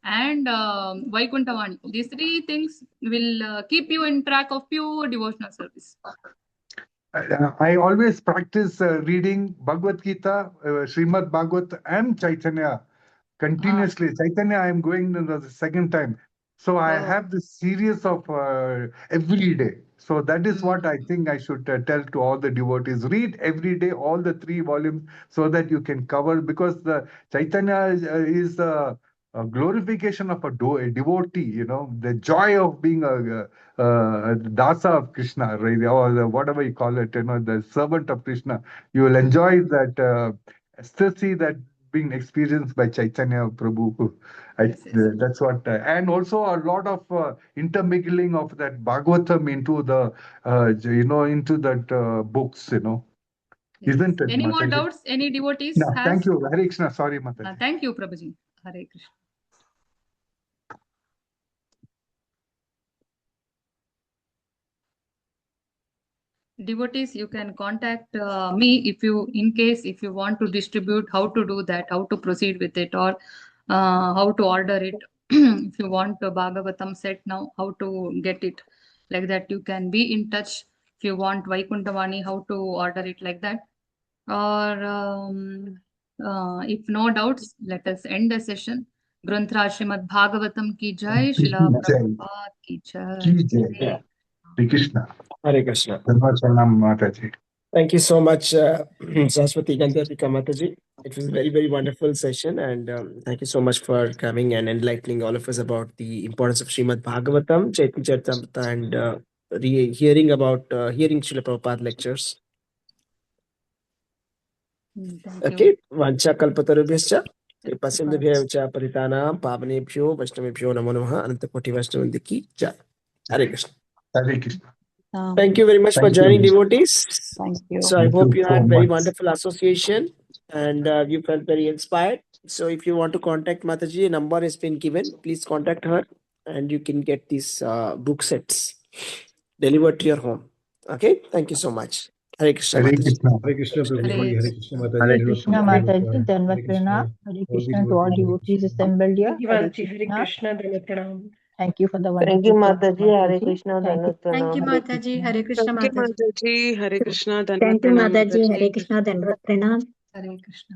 and Vaikuntavani. These three things will keep you in track of pure devotional service. I always practice reading Bhagavad Gita, Srimad Bhagavat, and Chaitanya continuously. Chaitanya, I am going the second time. So I have this series of every day. So that is what I think I should tell to all the devotees. Read every day all the 3 volumes so that you can cover, because the Chaitanya is a glorification of a devotee, the joy of being a dasa of Krishna, right? Or whatever you call it, the servant of Krishna. You will enjoy that ecstasy that being experienced by Chaitanya Prabhu. That's what, and also a lot of intermingling of that Bhagavatam into the, into that books, Yes. Isn't it, Any more Mataji? doubts? Any devotees No, has? thank you. Hare Krishna. Sorry, Mataji. Thank you, Prabhuji. Hare Krishna. Devotees, you can contact me if you want to distribute, how to do that, how to proceed with it, or how to order it. If you want the Bhagavatam set now, how to get it, like that, you can be in touch. If you want Vaikuntavani, how to order it, like that. Or if no doubts, let us end the session. Granthra Srimad Bhagavatam ki jai, Srila Jai. Prabhupada ki jai. Ki Jai. Hare Krishna. Hare Krishna. Dhanwad Pranam, Mataji. Thank you so much, Saraswati Gandharika Mataji. It was a very, very wonderful session, and thank you so much for coming and enlightening all of us about the importance of Srimad Bhagavatam, Chaitanya Charitamrita, and hearing Srila Prabhupada lectures. Thank Okay, you. Vancha Kalpatarubhyascha, Kripasindhubhya cha Paritana, Pavanebhyo, Vaishnavebhyo Namo Namaha, Anantakoti Vaishnavindiki Jai. Hare Krishna. Hare Krishna. Thank you very much for Thank joining, you. devotees. Thank you. So I Thank hope you you so had very much. wonderful association and you felt very inspired. So if you want to contact Mataji, a number has been given. Please contact her and you can get these book sets delivered to your home. Okay, thank you so much. Hare Krishna Hare Mataji. Krishna. Hare Krishna, Prabhuji. Hare Hare Krishna, Mataji. Hare Dhanwad Krishna Pranam, Mataji, Prabhupada. Dhanwad Hare Krishna. Pranam. Hare All the Krishna to all devotees. Hare devotees Krishna. assembled here. Hare Hare Krishna. Krishna, Dhanwad Pranam. Thank you for the Thank you, wonderful program, Mataji. Hare Mataji. Krishna. Thank you. Dhanwad Thank you, Pranam. Hare Mataji. Krishna. Hare Krishna, Thank you, Mataji. Mataji. Hare Krishna. Dhanwad Thank you, Pranam, Mataji. Mataji. Hare Krishna, Dhanwad Pranam. Hare Krishna.